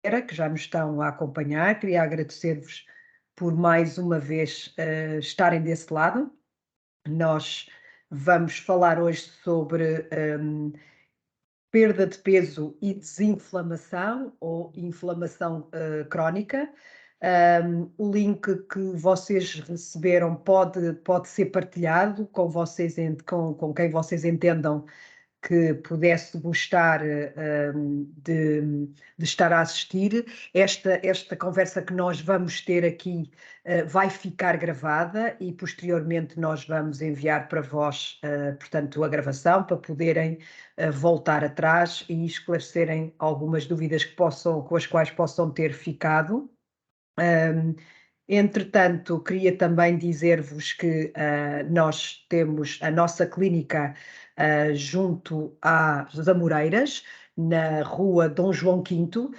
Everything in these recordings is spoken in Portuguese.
que já nos estão a acompanhar. Queria agradecer-vos por mais uma vez estarem desse lado. Nós vamos falar hoje sobre perda de peso e desinflamação ou inflamação crónica. O link que vocês receberam pode ser partilhado com vocês, com quem vocês entendam que pudesse gostar de estar a assistir. Esta conversa que nós vamos ter aqui vai ficar gravada e posteriormente nós vamos enviar para vós, portanto, a gravação para poderem voltar atrás e esclarecerem algumas dúvidas com as quais possam ter ficado. Entretanto, queria também dizer-vos que nós temos a nossa clínica junto às Amoreiras, na rua Dom João V,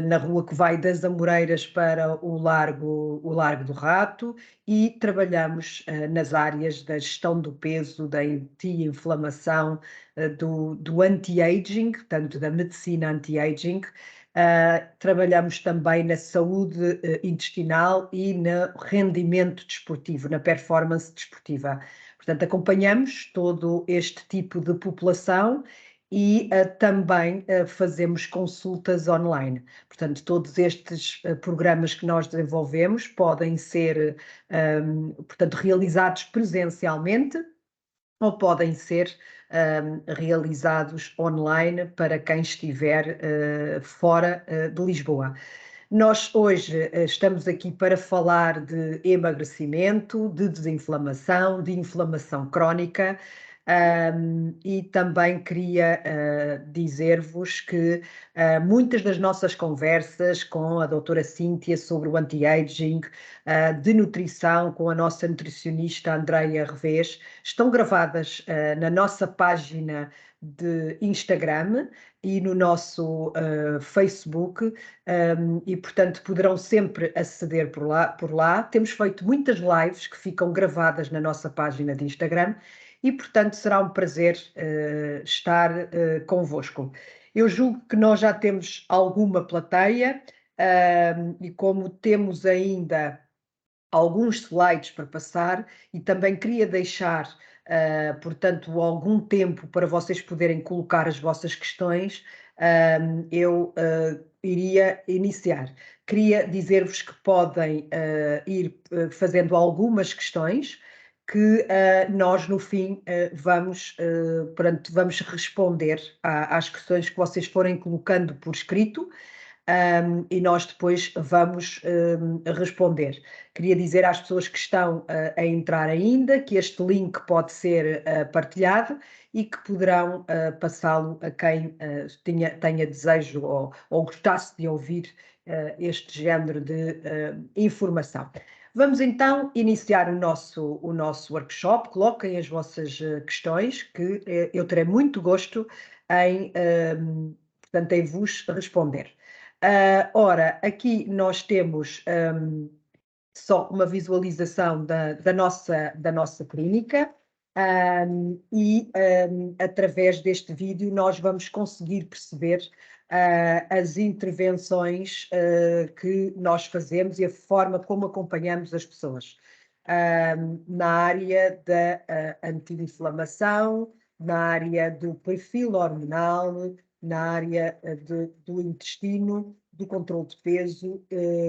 na rua que vai das Amoreiras para o Largo do Rato, e trabalhamos nas áreas da gestão do peso, da anti-inflamação, do anti-aging, portanto da medicina anti-aging. Trabalhamos também na saúde intestinal e no rendimento desportivo, na performance desportiva. Portanto, acompanhamos todo este tipo de população e também fazemos consultas online. Portanto, todos estes programas que nós desenvolvemos podem ser, portanto, realizados presencialmente ou podem ser realizados online para quem estiver fora de Lisboa. Nós hoje estamos aqui para falar de emagrecimento, de desinflamação, de inflamação crónica, e também queria dizer-vos que muitas das nossas conversas com a doutora Cíntia sobre o anti-aging, de nutrição com a nossa nutricionista Andreia Revés, estão gravadas na nossa página de Instagram e no nosso Facebook, e portanto poderão sempre aceder por lá. Temos feito muitas lives que ficam gravadas na nossa página de Instagram e portanto será um prazer estar convosco. Eu julgo que nós já temos alguma plateia e como temos ainda alguns slides para passar e também queria deixar, portanto, algum tempo para vocês poderem colocar as vossas questões, eu iria iniciar. Queria dizer-vos que podem ir fazendo algumas questões que nós, no fim, vamos responder às questões que vocês forem colocando por escrito. E nós depois vamos responder. Queria dizer às pessoas que estão a entrar ainda que este link pode ser partilhado e que poderão passá-lo a quem tenha desejo ou gostasse de ouvir este género de informação. Vamos então iniciar o nosso workshop. Coloquem as vossas questões, que eu terei muito gosto portanto, em vos responder. Ora, aqui nós temos só uma visualização da nossa clínica e através deste vídeo nós vamos conseguir perceber as intervenções que nós fazemos e a forma como acompanhamos as pessoas na área da anti-inflamação, na área do perfil hormonal, na área do intestino, do controle de peso,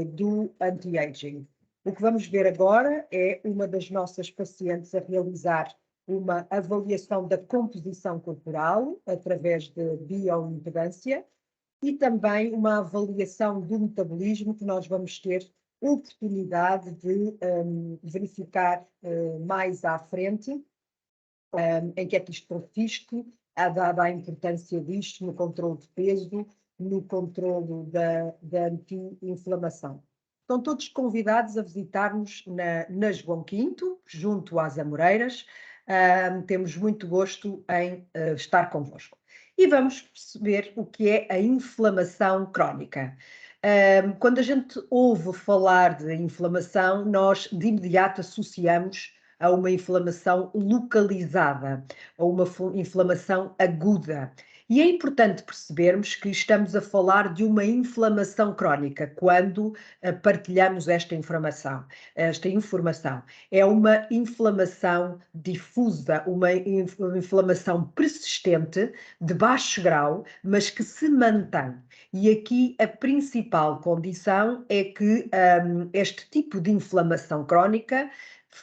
do anti-aging. O que vamos ver agora é uma das nossas pacientes a realizar uma avaliação da composição corporal através de bioimpedância e também uma avaliação do metabolismo que nós vamos ter oportunidade de verificar mais à frente em que é que isto consiste, dada a importância disto no controle de peso, no controle da anti-inflamação. Estão todos convidados a visitar-nos na João V, junto às Amoreiras. Temos muito gosto em estar convosco. E vamos perceber o que é a inflamação crónica. Quando a gente ouve falar de inflamação, nós de imediato associamos a uma inflamação localizada, a uma inflamação aguda. E é importante percebermos que estamos a falar de uma inflamação crónica quando partilhamos esta informação. Esta informação é uma inflamação difusa, uma inflamação persistente, de baixo grau, mas que se mantém. E aqui a principal condição é que este tipo de inflamação crónica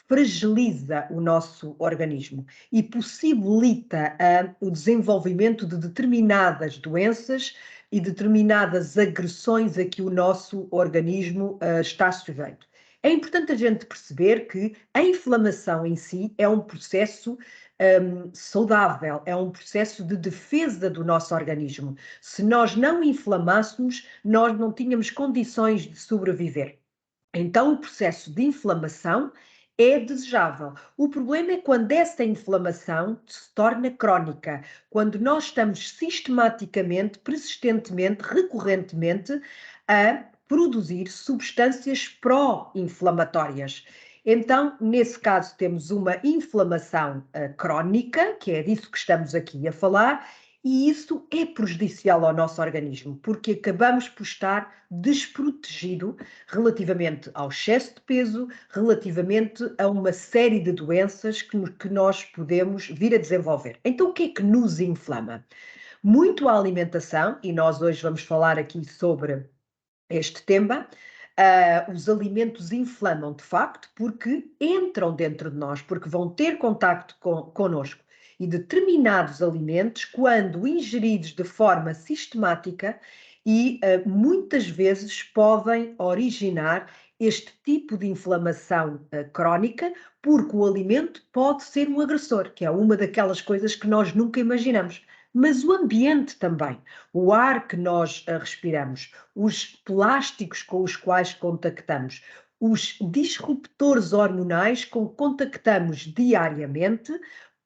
fragiliza o nosso organismo e possibilita o desenvolvimento de determinadas doenças e determinadas agressões a que o nosso organismo está sujeito. É importante a gente perceber que a inflamação em si é um processo saudável, é um processo de defesa do nosso organismo. Se nós não inflamássemos, nós não tínhamos condições de sobreviver. Então, o processo de inflamação é desejável. O problema é quando essa inflamação se torna crónica, quando nós estamos sistematicamente, persistentemente, recorrentemente a produzir substâncias pró-inflamatórias. Então, nesse caso, temos uma inflamação crónica, que é disso que estamos aqui a falar, e isso é prejudicial ao nosso organismo, porque acabamos por estar desprotegido relativamente ao excesso de peso, relativamente a uma série de doenças que nós podemos vir a desenvolver. Então, o que é que nos inflama? Muito a alimentação, e nós hoje vamos falar aqui sobre este tema. Os alimentos inflamam de facto porque entram dentro de nós, porque vão ter contacto connosco. E determinados alimentos, quando ingeridos de forma sistemática e muitas vezes podem originar este tipo de inflamação crónica, porque o alimento pode ser um agressor, que é uma daquelas coisas que nós nunca imaginamos. Mas o ambiente também, o ar que nós respiramos, os plásticos com os quais contactamos, os disruptores hormonais com que contactamos diariamente,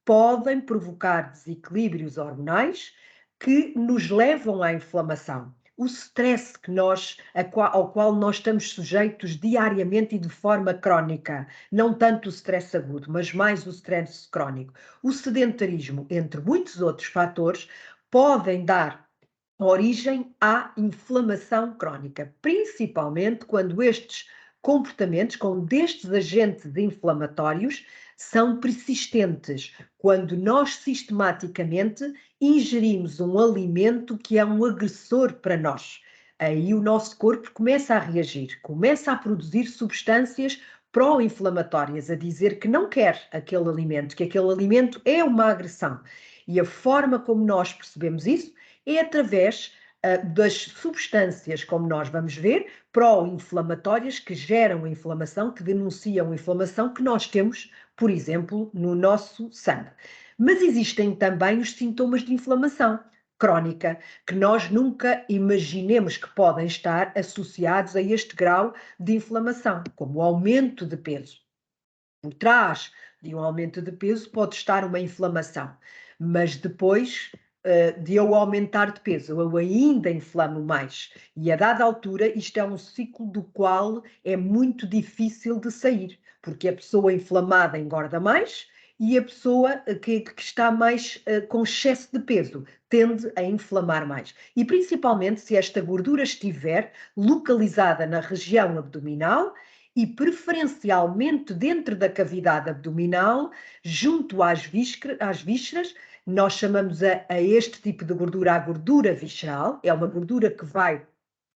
podem provocar desequilíbrios hormonais que nos levam à inflamação. O stress ao qual nós estamos sujeitos diariamente e de forma crónica, não tanto o stress agudo, mas mais o stress crónico. O sedentarismo, entre muitos outros fatores, podem dar origem à inflamação crónica, principalmente quando estes comportamentos, quando estes agentes inflamatórios são persistentes, quando nós sistematicamente ingerimos um alimento que é um agressor para nós. Aí o nosso corpo começa a reagir, começa a produzir substâncias pró-inflamatórias, a dizer que não quer aquele alimento, que aquele alimento é uma agressão. E a forma como nós percebemos isso é através das substâncias, como nós vamos ver, pró-inflamatórias que geram a inflamação, que denunciam a inflamação que nós temos, por exemplo, no nosso sangue. Mas existem também os sintomas de inflamação crónica, que nós nunca imaginemos que podem estar associados a este grau de inflamação, como o aumento de peso. Por trás de um aumento de peso pode estar uma inflamação, mas depois de eu aumentar de peso, eu ainda inflamo mais. E a dada altura, isto é um ciclo do qual é muito difícil de sair, porque a pessoa inflamada engorda mais e a pessoa que está mais com excesso de peso tende a inflamar mais. E principalmente se esta gordura estiver localizada na região abdominal e preferencialmente dentro da cavidade abdominal, junto às vísceras, nós chamamos a este tipo de gordura a gordura visceral, é uma gordura que vai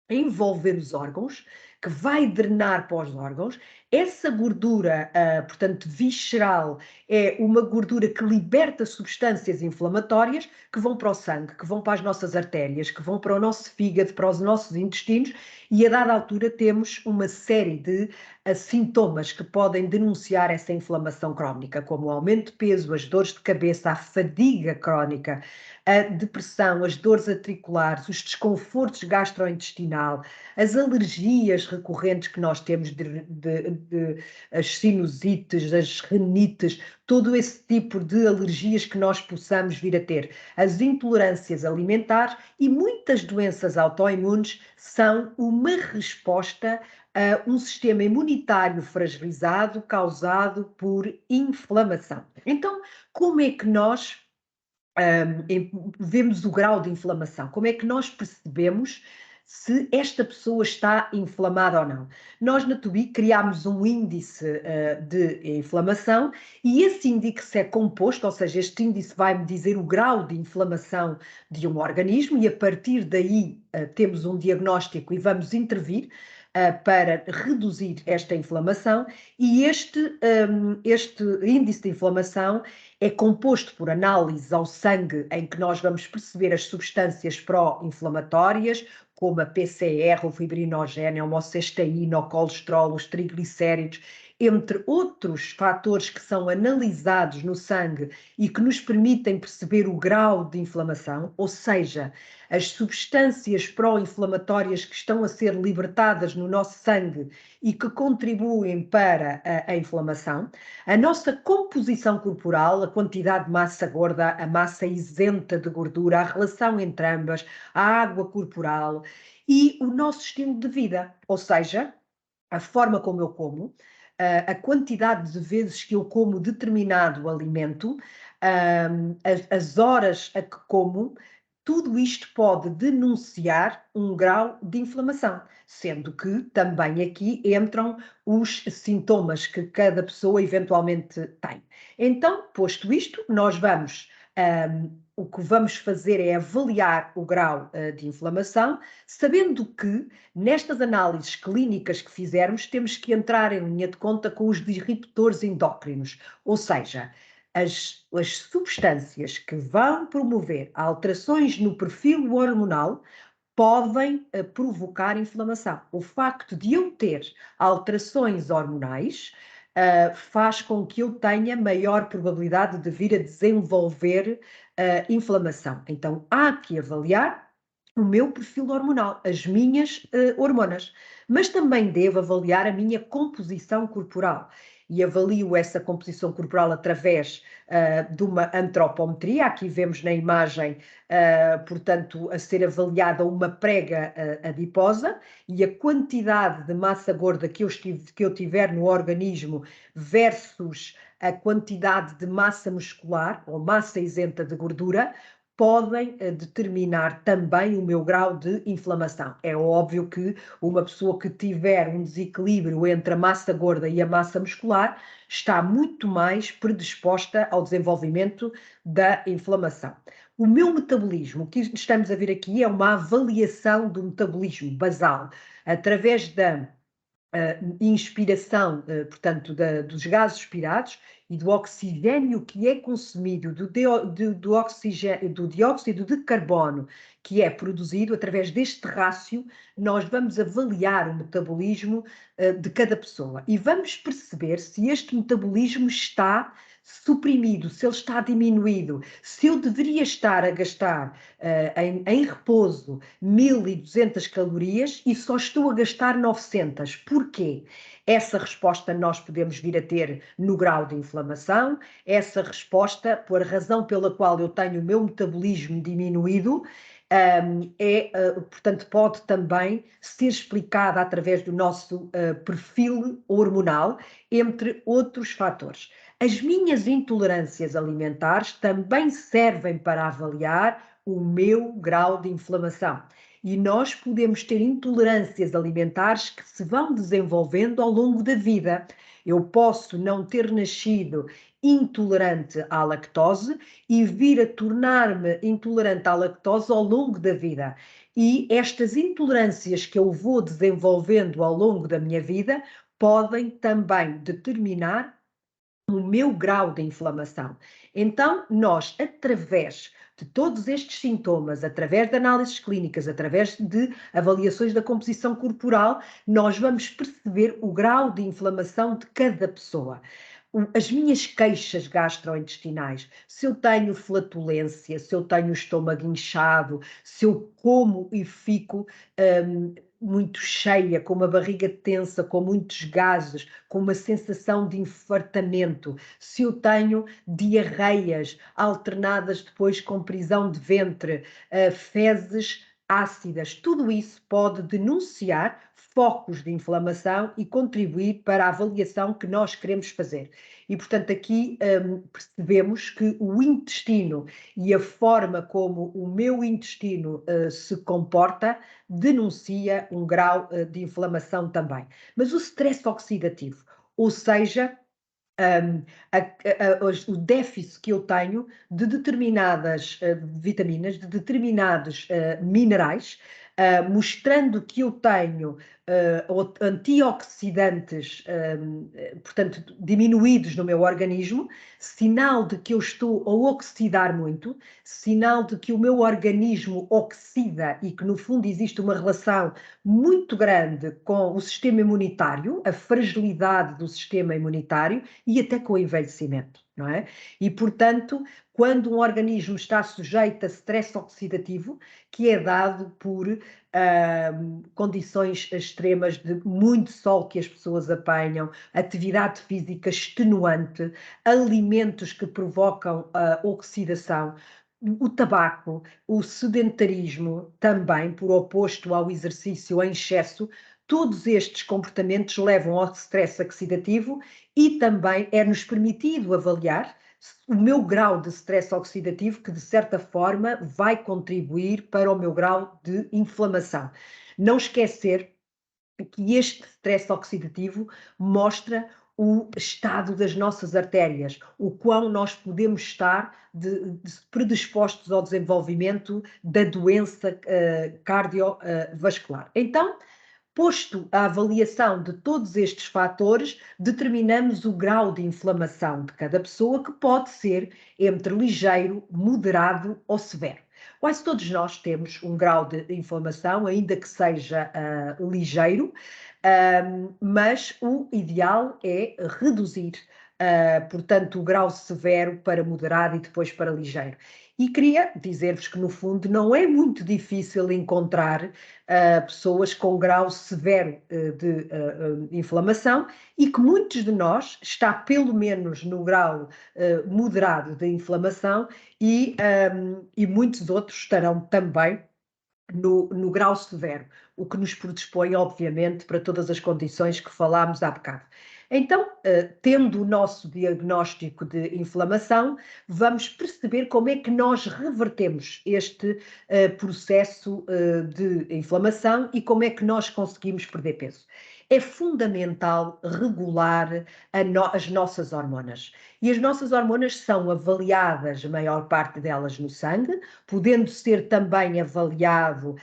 envolver os órgãos, que vai drenar para os órgãos. Essa gordura, portanto, visceral, é uma gordura que liberta substâncias inflamatórias que vão para o sangue, que vão para as nossas artérias, que vão para o nosso fígado, para os nossos intestinos, e a dada altura temos uma série de sintomas que podem denunciar essa inflamação crónica, como o aumento de peso, as dores de cabeça, a fadiga crónica, a depressão, as dores articulares, os desconfortos gastrointestinal, as alergias recorrentes que nós temos, as sinusites, as rinites, todo esse tipo de alergias que nós possamos vir a ter, as intolerâncias alimentares e muitas doenças autoimunes são uma resposta a um sistema imunitário fragilizado causado por inflamação. Então, como é que nós vemos o grau de inflamação. Como é que nós percebemos se esta pessoa está inflamada ou não? Nós na TUBI criámos um índice de inflamação e esse índice é composto, ou seja, este índice vai-me dizer o grau de inflamação de um organismo e a partir daí temos um diagnóstico e vamos intervir para reduzir esta inflamação e este índice de inflamação é composto por análise ao sangue, em que nós vamos perceber as substâncias pró-inflamatórias, como a PCR, o fibrinogênio, a homocisteína, o colesterol, os triglicéridos, entre outros fatores que são analisados no sangue e que nos permitem perceber o grau de inflamação, ou seja, as substâncias pró-inflamatórias que estão a ser libertadas no nosso sangue e que contribuem para a inflamação, a nossa composição corporal, a quantidade de massa gorda, a massa isenta de gordura, a relação entre ambas, a água corporal e o nosso estilo de vida, ou seja, a forma como eu como, a quantidade de vezes que eu como determinado alimento, as horas a que como, tudo isto pode denunciar um grau de inflamação, sendo que também aqui entram os sintomas que cada pessoa eventualmente tem. Então, posto isto, nós vamos, o que vamos fazer é avaliar o grau de inflamação, sabendo que nestas análises clínicas que fizermos, temos que entrar em linha de conta com os disruptores endócrinos, ou seja, as substâncias que vão promover alterações no perfil hormonal podem provocar inflamação. O facto de eu ter alterações hormonais faz com que eu tenha maior probabilidade de vir a desenvolver inflamação. Então, há que avaliar o meu perfil hormonal, as minhas hormonas, mas também devo avaliar a minha composição corporal. E avalio essa composição corporal através de uma antropometria. Aqui vemos na imagem, portanto, a ser avaliada uma prega adiposa e a quantidade de massa gorda que eu tiver no organismo versus a quantidade de massa muscular ou massa isenta de gordura podem determinar também o meu grau de inflamação. É óbvio que uma pessoa que tiver um desequilíbrio entre a massa gorda e a massa muscular está muito mais predisposta ao desenvolvimento da inflamação. O meu metabolismo, o que estamos a ver aqui é uma avaliação do metabolismo basal, através da inspiração, portanto, dos gases expirados e do oxigênio que é consumido, do dióxido de carbono que é produzido, através deste rácio, nós vamos avaliar o metabolismo de cada pessoa e vamos perceber se este metabolismo está suprimido, se ele está diminuído, se eu deveria estar a gastar em repouso 1200 calorias e só estou a gastar 900. Porquê? Essa resposta nós podemos vir a ter no grau de inflamação, essa resposta, por razão pela qual eu tenho o meu metabolismo diminuído, portanto, pode também ser explicada através do nosso perfil hormonal, entre outros fatores. As minhas intolerâncias alimentares também servem para avaliar o meu grau de inflamação. E nós podemos ter intolerâncias alimentares que se vão desenvolvendo ao longo da vida. Eu posso não ter nascido intolerante à lactose e vir a tornar-me intolerante à lactose ao longo da vida. E estas intolerâncias que eu vou desenvolvendo ao longo da minha vida podem também determinar o meu grau de inflamação. Então, nós, através de todos estes sintomas, através de análises clínicas, através de avaliações da composição corporal, nós vamos perceber o grau de inflamação de cada pessoa. As minhas queixas gastrointestinais, se eu tenho flatulência, se eu tenho o estômago inchado, se eu como e fico muito cheia, com uma barriga tensa, com muitos gases, com uma sensação de infartamento, se eu tenho diarreias alternadas depois com prisão de ventre, fezes ácidas, tudo isso pode denunciar focos de inflamação e contribuir para a avaliação que nós queremos fazer. E, portanto, aqui percebemos que o intestino e a forma como o meu intestino se comporta denuncia um grau de inflamação também. Mas o stress oxidativo, ou seja, o déficit que eu tenho de determinadas vitaminas, de determinados minerais, mostrando que eu tenho antioxidantes, portanto, diminuídos no meu organismo, sinal de que eu estou a oxidar muito, sinal de que o meu organismo oxida e que, no fundo, existe uma relação muito grande com o sistema imunitário, a fragilidade do sistema imunitário e até com o envelhecimento, não é? E, portanto, quando um organismo está sujeito a stress oxidativo, que é dado por condições extremas de muito sol que as pessoas apanham, atividade física extenuante, alimentos que provocam oxidação, o tabaco, o sedentarismo, também por oposto ao exercício em excesso, todos estes comportamentos levam ao stress oxidativo e também é-nos permitido avaliar o meu grau de stress oxidativo, que de certa forma vai contribuir para o meu grau de inflamação. Não esquecer que este stress oxidativo mostra o estado das nossas artérias, o quão nós podemos estar predispostos ao desenvolvimento da doença cardiovascular. Então, posto a avaliação de todos estes fatores, determinamos o grau de inflamação de cada pessoa, que pode ser entre ligeiro, moderado ou severo. Quase todos nós temos um grau de inflamação, ainda que seja ligeiro, mas o ideal é reduzir, portanto, o grau severo para moderado e depois para ligeiro. E queria dizer-vos que, no fundo, não é muito difícil encontrar pessoas com grau severo de inflamação e que muitos de nós está pelo menos no grau moderado de inflamação e muitos outros estarão também no grau severo, o que nos predispõe, obviamente, para todas as condições que falámos há bocado. Então, tendo o nosso diagnóstico de inflamação, vamos perceber como é que nós revertemos este processo de inflamação e como é que nós conseguimos perder peso. É fundamental regular as nossas hormonas. E as nossas hormonas são avaliadas, a maior parte delas no sangue, podendo ser também avaliado,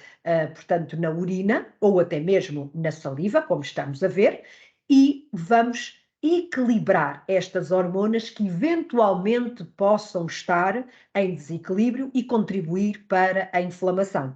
portanto, na urina ou até mesmo na saliva, como estamos a ver, e vamos equilibrar estas hormonas que eventualmente possam estar em desequilíbrio e contribuir para a inflamação.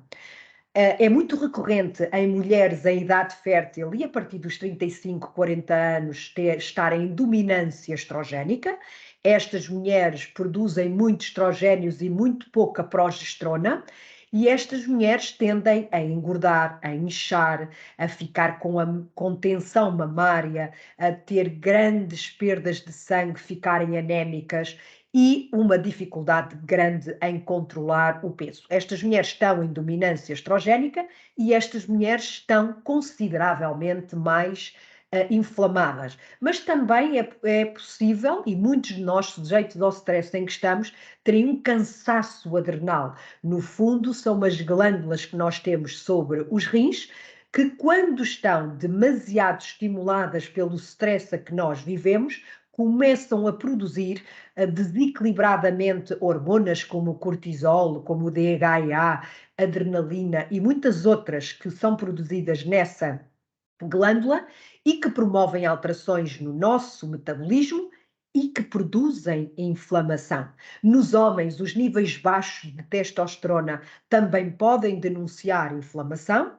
É muito recorrente em mulheres em idade fértil e a partir dos 35, 40 anos estarem em dominância estrogénica. Estas mulheres produzem muito estrogénios e muito pouca progesterona, e estas mulheres tendem a engordar, a inchar, a ficar com tensão mamária, a ter grandes perdas de sangue, ficarem anémicas e uma dificuldade grande em controlar o peso. Estas mulheres estão em dominância estrogénica e estas mulheres estão consideravelmente mais inflamadas. Mas também é possível, e muitos de nós, sujeitos ao stress em que estamos, terem um cansaço adrenal. No fundo, são umas glândulas que nós temos sobre os rins, que quando estão demasiado estimuladas pelo stress a que nós vivemos, começam a produzir desequilibradamente hormonas como o cortisol, como o DHEA, adrenalina e muitas outras que são produzidas nessa glândula e que promovem alterações no nosso metabolismo e que produzem inflamação. Nos homens, os níveis baixos de testosterona também podem denunciar inflamação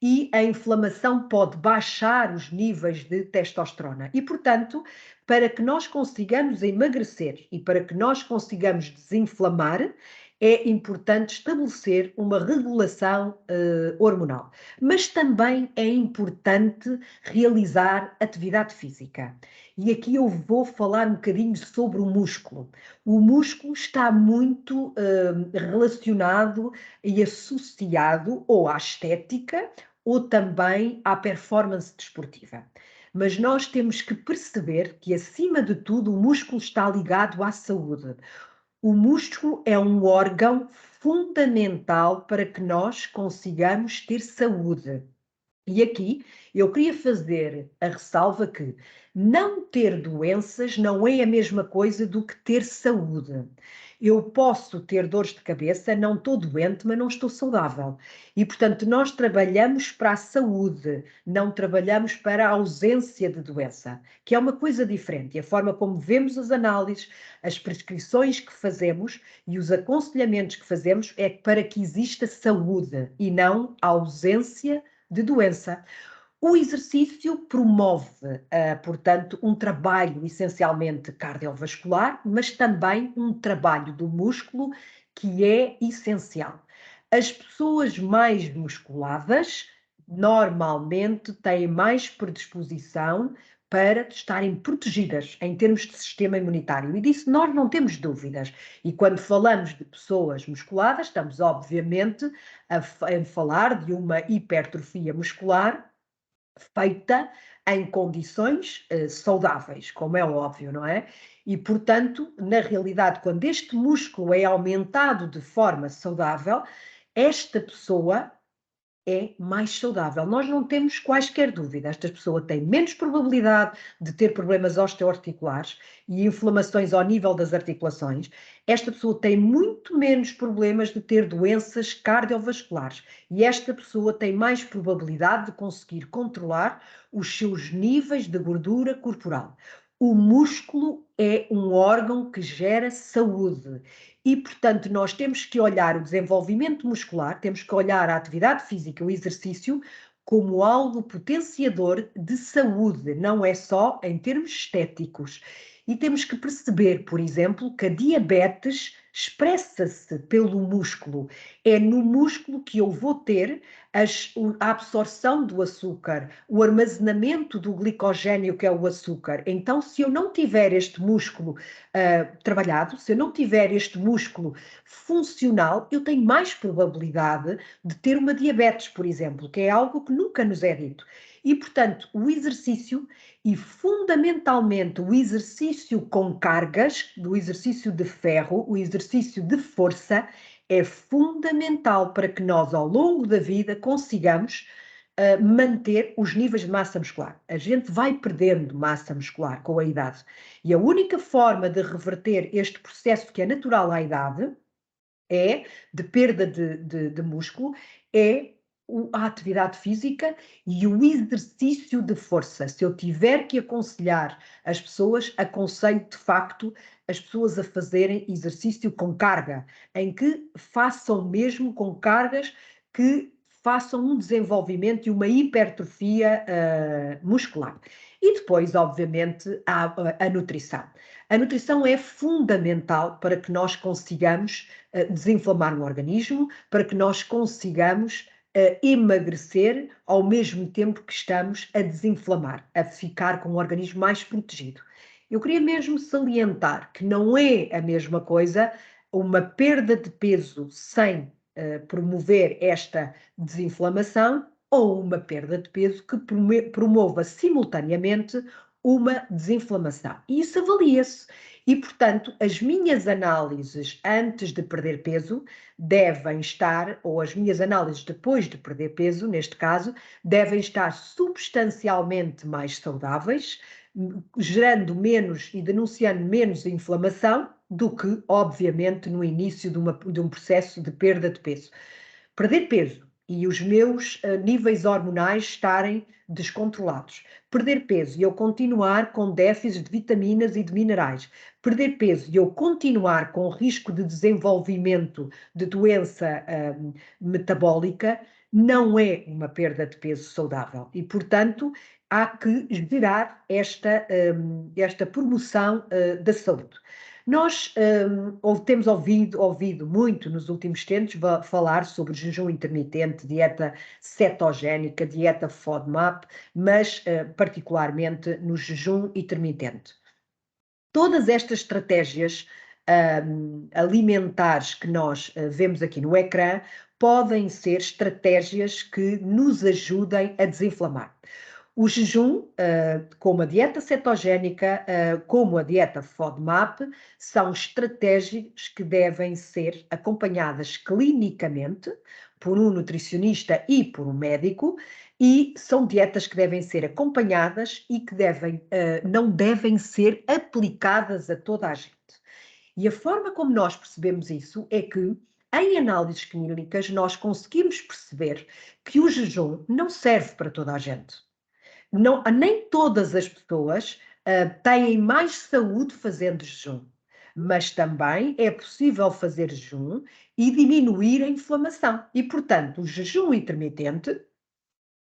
e a inflamação pode baixar os níveis de testosterona. E, portanto, para que nós consigamos emagrecer e para que nós consigamos desinflamar, é importante estabelecer uma regulação hormonal, mas também é importante realizar atividade física. E aqui eu vou falar um bocadinho sobre o músculo. O músculo está muito relacionado e associado ou à estética ou também à performance desportiva. Mas nós temos que perceber que, acima de tudo, o músculo está ligado à saúde. O músculo é um órgão fundamental para que nós consigamos ter saúde. E aqui eu queria fazer a ressalva que não ter doenças não é a mesma coisa do que ter saúde. Eu posso ter dores de cabeça, não estou doente, mas não estou saudável. E, portanto, nós trabalhamos para a saúde, não trabalhamos para a ausência de doença, que é uma coisa diferente. E a forma como vemos as análises, as prescrições que fazemos e os aconselhamentos que fazemos é para que exista saúde e não ausência de doença. O exercício promove, portanto, um trabalho essencialmente cardiovascular, mas também um trabalho do músculo que é essencial. As pessoas mais musculadas normalmente têm mais predisposição para estarem protegidas em termos de sistema imunitário. E disso nós não temos dúvidas. E quando falamos de pessoas musculadas, estamos obviamente a falar de uma hipertrofia muscular feita em condições saudáveis, como é óbvio, não é? E, portanto, na realidade, quando este músculo é aumentado de forma saudável, esta pessoa é mais saudável. Nós não temos quaisquer dúvidas. Esta pessoa tem menos probabilidade de ter problemas osteoarticulares e inflamações ao nível das articulações. Esta pessoa tem muito menos problemas de ter doenças cardiovasculares. E esta pessoa tem mais probabilidade de conseguir controlar os seus níveis de gordura corporal. O músculo é um órgão que gera saúde. E, portanto, nós temos que olhar o desenvolvimento muscular, temos que olhar a atividade física, o exercício, como algo potenciador de saúde, não é só em termos estéticos. E temos que perceber, por exemplo, que a diabetes expressa-se pelo músculo. É no músculo que eu vou ter a absorção do açúcar, o armazenamento do glicogênio, que é o açúcar. Então, se eu não tiver este músculo trabalhado, se eu não tiver este músculo funcional, eu tenho mais probabilidade de ter uma diabetes, por exemplo, que é algo que nunca nos é dito. E, portanto, o exercício, e fundamentalmente o exercício com cargas, do exercício de ferro, o exercício de força, é fundamental para que nós, ao longo da vida, consigamos manter os níveis de massa muscular. A gente vai perdendo massa muscular com a idade. E a única forma de reverter este processo que é natural à idade, de perda de músculo, é a atividade física e o exercício de força. Se eu tiver que aconselhar as pessoas, aconselho de facto as pessoas a fazerem exercício com carga, em que façam mesmo com cargas que façam um desenvolvimento e uma hipertrofia muscular. E depois, obviamente, há a nutrição. A nutrição é fundamental para que nós consigamos desinflamar o organismo, para que nós consigamos emagrecer ao mesmo tempo que estamos a desinflamar, a ficar com o organismo mais protegido. Eu queria mesmo salientar que não é a mesma coisa uma perda de peso sem promover esta desinflamação ou uma perda de peso que promova simultaneamente uma desinflamação. E isso avalia-se. E, portanto, as minhas análises antes de perder peso devem estar, ou as minhas análises depois de perder peso, neste caso, devem estar substancialmente mais saudáveis, gerando menos e denunciando menos inflamação do que, obviamente, no início de um processo de perda de peso. Perder peso e os meus níveis hormonais estarem descontrolados. Perder peso e eu continuar com déficits de vitaminas e de minerais. Perder peso e eu continuar com risco de desenvolvimento de doença metabólica não é uma perda de peso saudável. E, portanto, há que gerar esta promoção da saúde. Nós temos ouvido muito nos últimos tempos falar sobre jejum intermitente, dieta cetogénica, dieta FODMAP, mas particularmente no jejum intermitente. Todas estas estratégias alimentares que nós vemos aqui no ecrã podem ser estratégias que nos ajudem a desinflamar. O jejum, como a dieta cetogénica, como a dieta FODMAP, são estratégias que devem ser acompanhadas clinicamente por um nutricionista e por um médico, e são dietas que devem ser acompanhadas e que não devem ser aplicadas a toda a gente. E a forma como nós percebemos isso é que, em análises clínicas, nós conseguimos perceber que o jejum não serve para toda a gente. Não, nem todas as pessoas têm mais saúde fazendo jejum, mas também é possível fazer jejum e diminuir a inflamação. E, portanto, o jejum intermitente,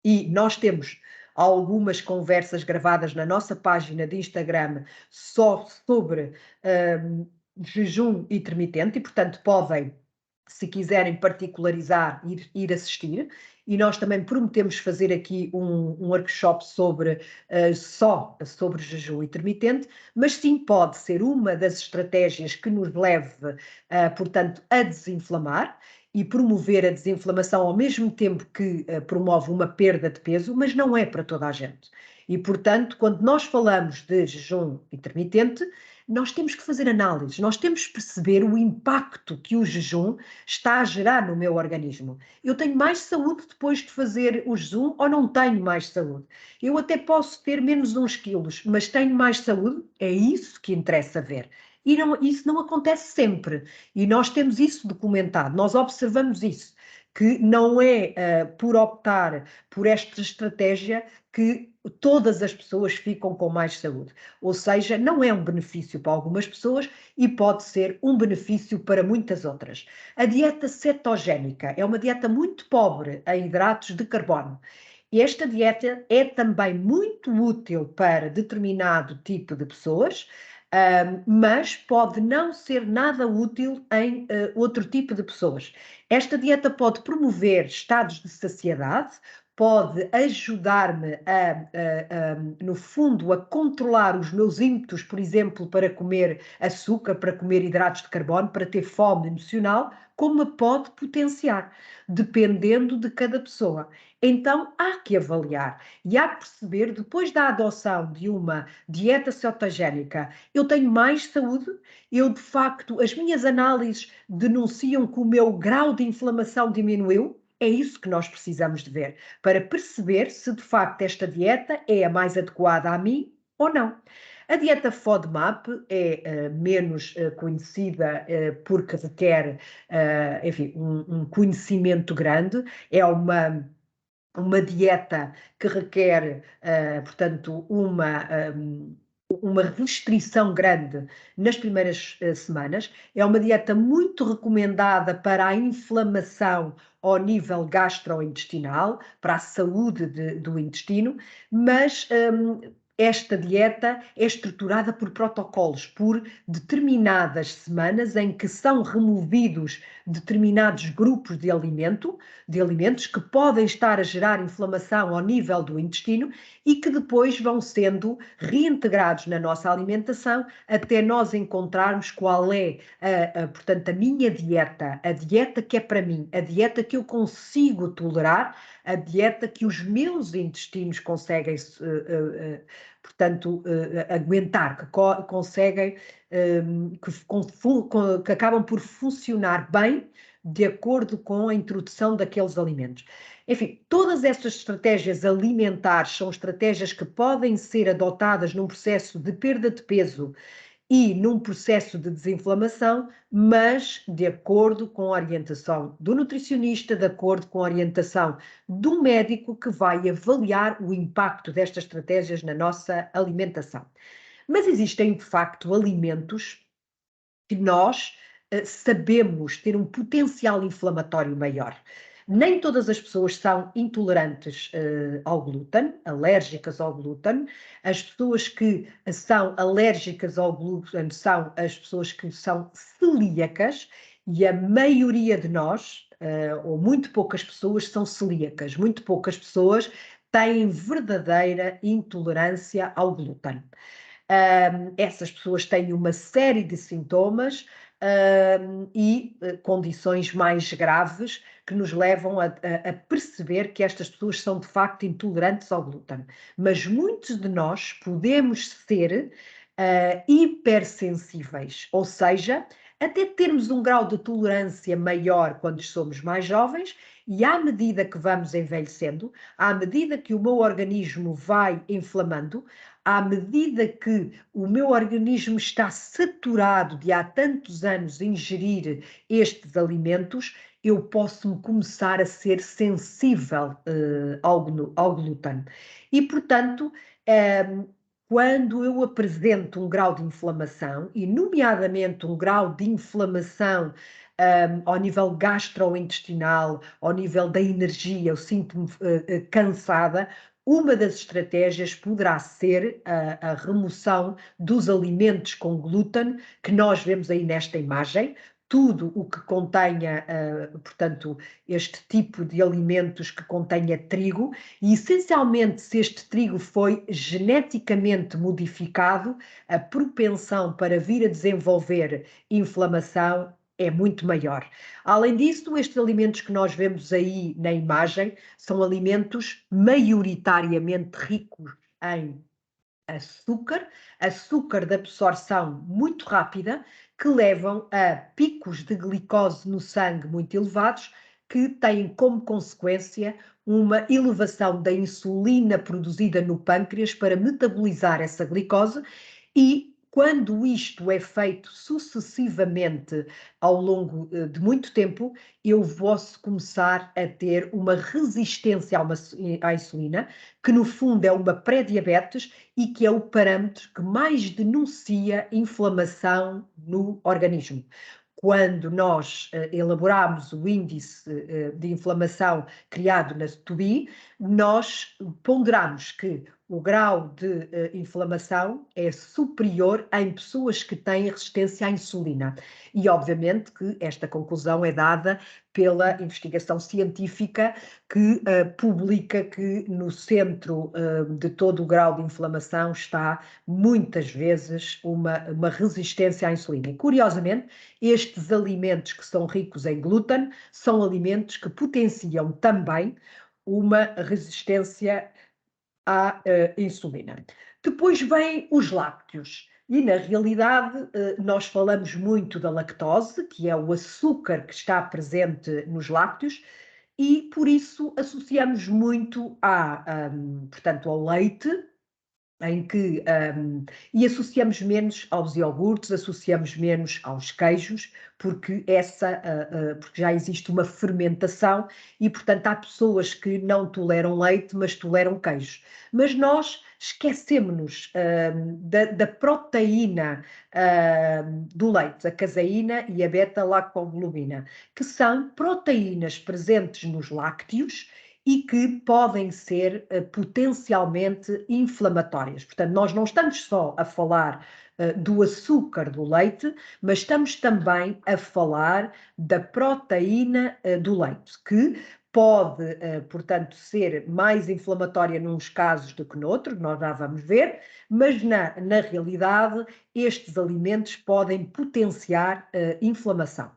e nós temos algumas conversas gravadas na nossa página de Instagram só sobre jejum intermitente, e, portanto, podem, se quiserem particularizar, ir assistir. E nós também prometemos fazer aqui um workshop só sobre jejum intermitente, mas sim pode ser uma das estratégias que nos leve, portanto, a desinflamar e promover a desinflamação ao mesmo tempo que promove uma perda de peso, mas não é para toda a gente. E, portanto, quando nós falamos de jejum intermitente, nós temos que fazer análises, nós temos que perceber o impacto que o jejum está a gerar no meu organismo. Eu tenho mais saúde depois de fazer o jejum ou não tenho mais saúde? Eu até posso ter menos uns quilos, mas tenho mais saúde? É isso que interessa ver. E isso não acontece sempre. E nós temos isso documentado, nós observamos isso, que não é por optar por esta estratégia que todas as pessoas ficam com mais saúde. Ou seja, não é um benefício para algumas pessoas e pode ser um benefício para muitas outras. A dieta cetogénica é uma dieta muito pobre em hidratos de carbono. E esta dieta é também muito útil para determinado tipo de pessoas, mas pode não ser nada útil em outro tipo de pessoas. Esta dieta pode promover estados de saciedade, pode ajudar-me no fundo, a controlar os meus ímpetos, por exemplo, para comer açúcar, para comer hidratos de carbono, para ter fome emocional, como me pode potenciar, dependendo de cada pessoa. Então, há que avaliar e há que perceber, depois da adoção de uma dieta cetogénica, eu tenho mais saúde, eu de facto, as minhas análises denunciam que o meu grau de inflamação diminuiu. É isso que nós precisamos de ver, para perceber se de facto esta dieta é a mais adequada a mim ou não. A dieta FODMAP é menos conhecida porque requer, enfim, um conhecimento grande, é uma dieta que requer, portanto, uma restrição grande nas primeiras semanas. É uma dieta muito recomendada para a inflamação ao nível gastrointestinal, para a saúde do intestino, mas esta dieta é estruturada por protocolos, por determinadas semanas em que são removidos determinados grupos de alimentos que podem estar a gerar inflamação ao nível do intestino e que depois vão sendo reintegrados na nossa alimentação até nós encontrarmos qual é, portanto, a minha dieta, a dieta que é para mim, a dieta que eu consigo tolerar, a dieta que os meus intestinos conseguem, portanto, aguentar, que conseguem, que acabam por funcionar bem de acordo com a introdução daqueles alimentos. Enfim, todas estas estratégias alimentares são estratégias que podem ser adotadas num processo de perda de peso e num processo de desinflamação, mas de acordo com a orientação do nutricionista, de acordo com a orientação do médico que vai avaliar o impacto destas estratégias na nossa alimentação. Mas existem, de facto, alimentos que nós sabemos ter um potencial inflamatório maior. Nem todas as pessoas são intolerantes ao glúten, alérgicas ao glúten. As pessoas que são alérgicas ao glúten são as pessoas que são celíacas, e a maioria de nós, ou muito poucas pessoas, são celíacas. Muito poucas pessoas têm verdadeira intolerância ao glúten. Essas pessoas têm uma série de sintomas e condições mais graves que nos levam a perceber que estas pessoas são de facto intolerantes ao glúten. Mas muitos de nós podemos ser hipersensíveis, ou seja, até termos um grau de tolerância maior quando somos mais jovens, e à medida que vamos envelhecendo, à medida que o meu organismo vai inflamando, à medida que o meu organismo está saturado de há tantos anos ingerir estes alimentos, eu posso começar a ser sensível ao glúten. E, portanto, quando eu apresento um grau de inflamação, e nomeadamente um grau de inflamação ao nível gastrointestinal, ao nível da energia, eu sinto-me cansada, uma das estratégias poderá ser a remoção dos alimentos com glúten, que nós vemos aí nesta imagem. Tudo o que contenha, portanto, este tipo de alimentos que contenha trigo, e essencialmente se este trigo foi geneticamente modificado, a propensão para vir a desenvolver inflamação é muito maior. Além disso, estes alimentos que nós vemos aí na imagem são alimentos maioritariamente ricos em açúcar, açúcar de absorção muito rápida, que levam a picos de glicose no sangue muito elevados, que têm como consequência uma elevação da insulina produzida no pâncreas para metabolizar essa glicose. E quando isto é feito sucessivamente ao longo de muito tempo, eu posso começar a ter uma resistência à insulina, que no fundo é uma pré-diabetes e que é o parâmetro que mais denuncia inflamação no organismo. Quando nós elaboramos o índice de inflamação criado na TUBI, nós ponderamos que o grau de inflamação é superior em pessoas que têm resistência à insulina. E, obviamente, que esta conclusão é dada pela investigação científica que publica que no centro de todo o grau de inflamação está, muitas vezes, uma resistência à insulina. E, curiosamente, estes alimentos que são ricos em glúten são alimentos que potenciam também uma resistência à insulina. Depois vêm os lácteos. E, na realidade, nós falamos muito da lactose, que é o açúcar que está presente nos lácteos, e por isso associamos muito portanto, ao leite, em que e associamos menos aos iogurtes, associamos menos aos queijos, porque porque já existe uma fermentação e, portanto, há pessoas que não toleram leite, mas toleram queijo. Mas nós esquecemos-nos da proteína do leite, a caseína e a beta-lactoglobina, que são proteínas presentes nos lácteos e que podem ser potencialmente inflamatórias. Portanto, nós não estamos só a falar do açúcar do leite, mas estamos também a falar da proteína do leite, que pode, portanto, ser mais inflamatória nos casos do que noutros, nós já vamos ver, mas na realidade estes alimentos podem potenciar inflamação.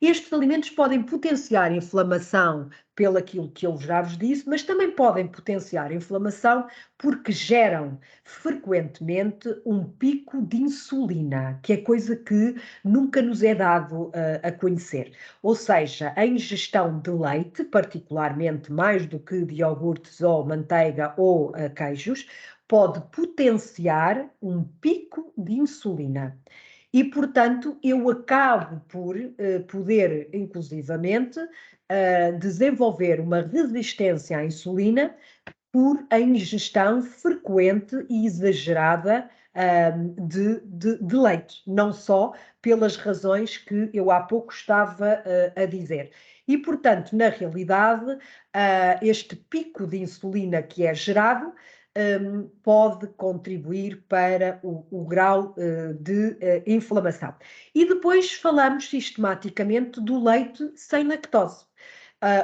Estes alimentos podem potenciar inflamação pelo aquilo que eu já vos disse, mas também podem potenciar inflamação porque geram frequentemente um pico de insulina, que é coisa que nunca nos é dado a conhecer. Ou seja, a ingestão de leite, particularmente mais do que de iogurtes ou manteiga ou queijos, pode potenciar um pico de insulina. E, portanto, eu acabo por poder, inclusivamente, desenvolver uma resistência à insulina por a ingestão frequente e exagerada de leite, não só pelas razões que eu há pouco estava a dizer. E, portanto, na realidade, este pico de insulina que é gerado pode contribuir para o grau de inflamação. E depois falamos sistematicamente do leite sem lactose.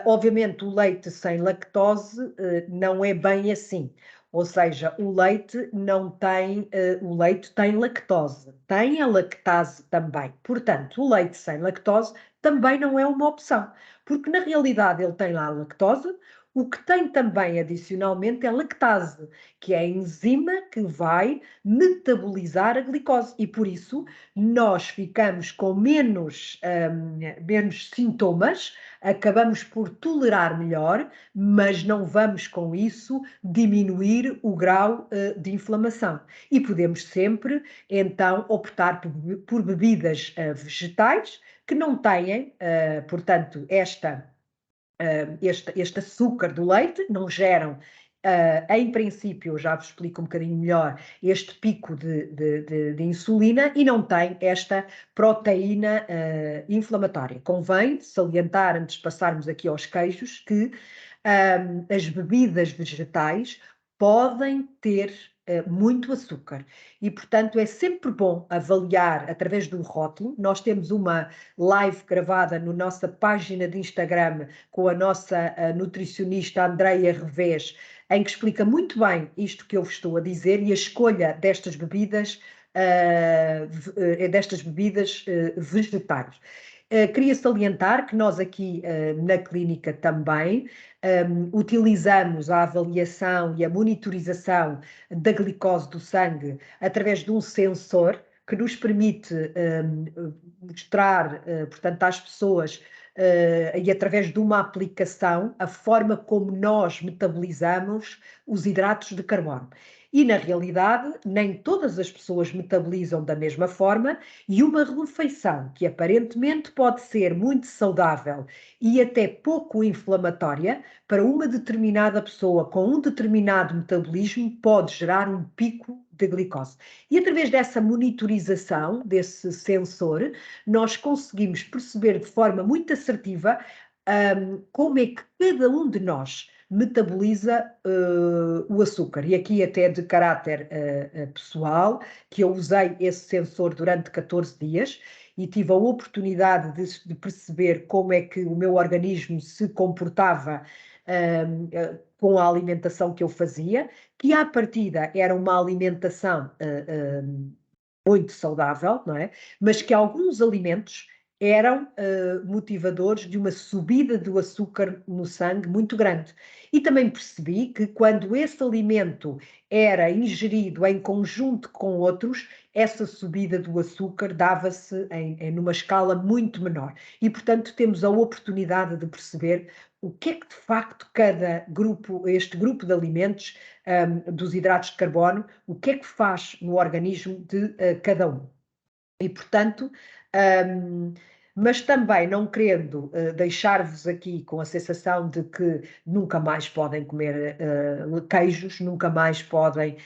Obviamente, o leite sem lactose não é bem assim. Ou seja, o leite não tem, o leite tem lactose, tem a lactase também. Portanto, o leite sem lactose também não é uma opção, porque na realidade ele tem lá a lactose, o que tem também adicionalmente é lactase, que é a enzima que vai metabolizar a glicose e por isso nós ficamos com menos sintomas, acabamos por tolerar melhor, mas não vamos com isso diminuir o grau de inflamação. E podemos sempre, então, optar por bebidas vegetais que não têm, portanto, este açúcar do leite, não geram, em princípio, já vos explico um bocadinho melhor, este pico de insulina e não tem esta proteína inflamatória. Convém salientar, antes de passarmos aqui aos queijos, que as bebidas vegetais podem ter muito açúcar e, portanto, é sempre bom avaliar através do rótulo. Nós temos uma live gravada na nossa página de Instagram com a nossa nutricionista Andreia Revés, em que explica muito bem isto que eu vos estou a dizer e a escolha destas bebidas, vegetais. Queria salientar que nós aqui na clínica também utilizamos a avaliação e a monitorização da glicose do sangue através de um sensor que nos permite mostrar, portanto, às pessoas e através de uma aplicação a forma como nós metabolizamos os hidratos de carbono. E, na realidade, nem todas as pessoas metabolizam da mesma forma e uma refeição que aparentemente pode ser muito saudável e até pouco inflamatória, para uma determinada pessoa com um determinado metabolismo pode gerar um pico de glicose. E através dessa monitorização, desse sensor, nós conseguimos perceber de forma muito assertiva como é que cada um de nós metaboliza o açúcar. E aqui até de caráter pessoal, que eu usei esse sensor durante 14 dias e tive a oportunidade de perceber como é que o meu organismo se comportava com a alimentação que eu fazia, que à partida era uma alimentação muito saudável, não é? Mas que alguns alimentos eram motivadores de uma subida do açúcar no sangue muito grande. E também percebi que quando esse alimento era ingerido em conjunto com outros, essa subida do açúcar dava-se numa escala muito menor. E, portanto, temos a oportunidade de perceber o que é que, de facto, cada grupo, este grupo de alimentos, dos hidratos de carbono, o que é que faz no organismo de cada um. E, portanto, mas também não querendo deixar-vos aqui com a sensação de que nunca mais podem comer queijos, nunca mais podem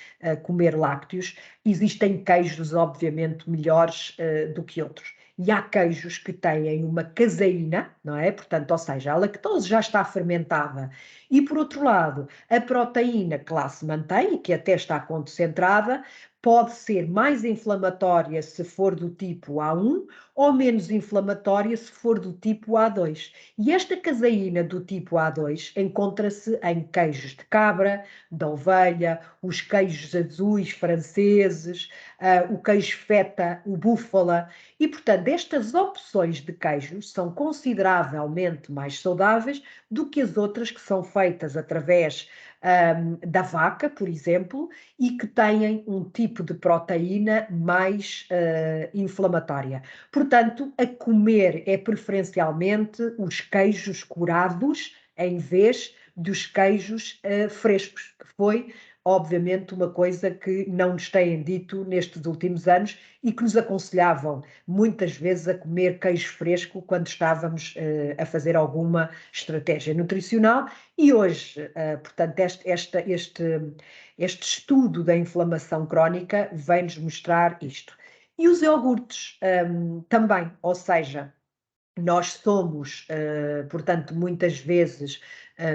comer lácteos. Existem queijos, obviamente, melhores do que outros. E há queijos que têm uma caseína, não é? Portanto, ou seja, a lactose já está fermentada. E, por outro lado, a proteína que lá se mantém, e que até está concentrada, pode ser mais inflamatória se for do tipo A1 ou menos inflamatória se for do tipo A2. E esta caseína do tipo A2 encontra-se em queijos de cabra, de ovelha, os queijos azuis franceses, o queijo feta, o búfala. E, portanto, estas opções de queijos são consideravelmente mais saudáveis do que as outras que são feitas através da vaca, por exemplo, e que têm um tipo de proteína mais inflamatória. Portanto, a comer é preferencialmente os queijos curados em vez dos queijos frescos, que foi obviamente uma coisa que não nos têm dito nestes últimos anos e que nos aconselhavam muitas vezes a comer queijo fresco quando estávamos a fazer alguma estratégia nutricional. E hoje, portanto, este estudo da inflamação crónica vem-nos mostrar isto. E os iogurtes também, ou seja, nós somos, portanto, muitas vezes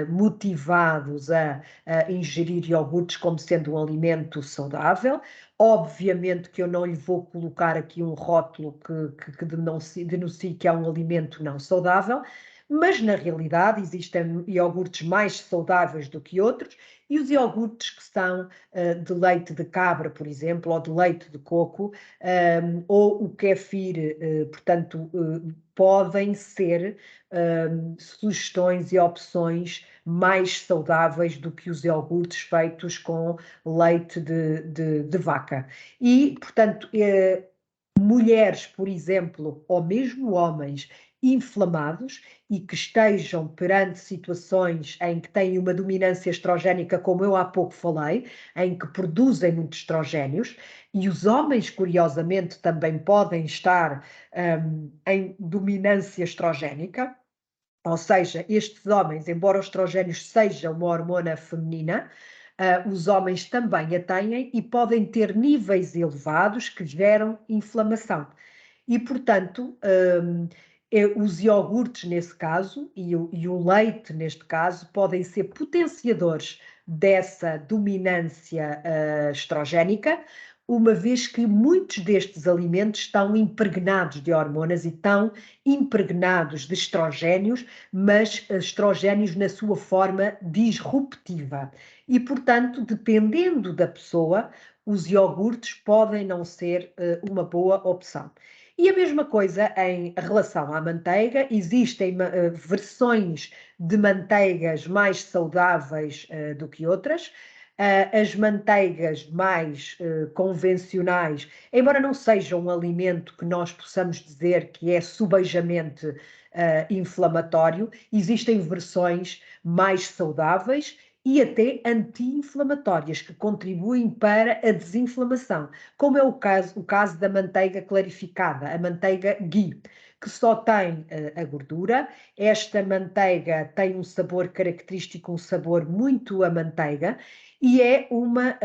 motivados a ingerir iogurtes como sendo um alimento saudável. Obviamente que eu não lhe vou colocar aqui um rótulo que denuncie que é um alimento não saudável, mas na realidade existem iogurtes mais saudáveis do que outros, e os iogurtes que são de leite de cabra, por exemplo, ou de leite de coco, ou o kéfir, portanto, podem ser sugestões e opções mais saudáveis do que os iogurtes feitos com leite de vaca. E, portanto, mulheres, por exemplo, ou mesmo homens inflamados e que estejam perante situações em que têm uma dominância estrogénica, como eu há pouco falei, em que produzem muitos estrogénios, e os homens, curiosamente, também podem estar em dominância estrogénica, ou seja, estes homens, embora o estrogênio seja uma hormona feminina, os homens também a têm e podem ter níveis elevados que geram inflamação. E, portanto, os iogurtes, nesse caso, e o leite, neste caso, podem ser potenciadores dessa dominância estrogénica, uma vez que muitos destes alimentos estão impregnados de hormonas e estão impregnados de estrogénios, mas estrogénios na sua forma disruptiva. E, portanto, dependendo da pessoa, os iogurtes podem não ser uma boa opção. E a mesma coisa em relação à manteiga, existem versões de manteigas mais saudáveis do que outras. As manteigas mais convencionais, embora não seja um alimento que nós possamos dizer que é subejamente inflamatório, existem versões mais saudáveis e até anti-inflamatórias que contribuem para a desinflamação, como é o caso da manteiga clarificada, a manteiga ghee, que só tem a gordura. Esta manteiga tem um sabor característico, um sabor muito a manteiga, e é uma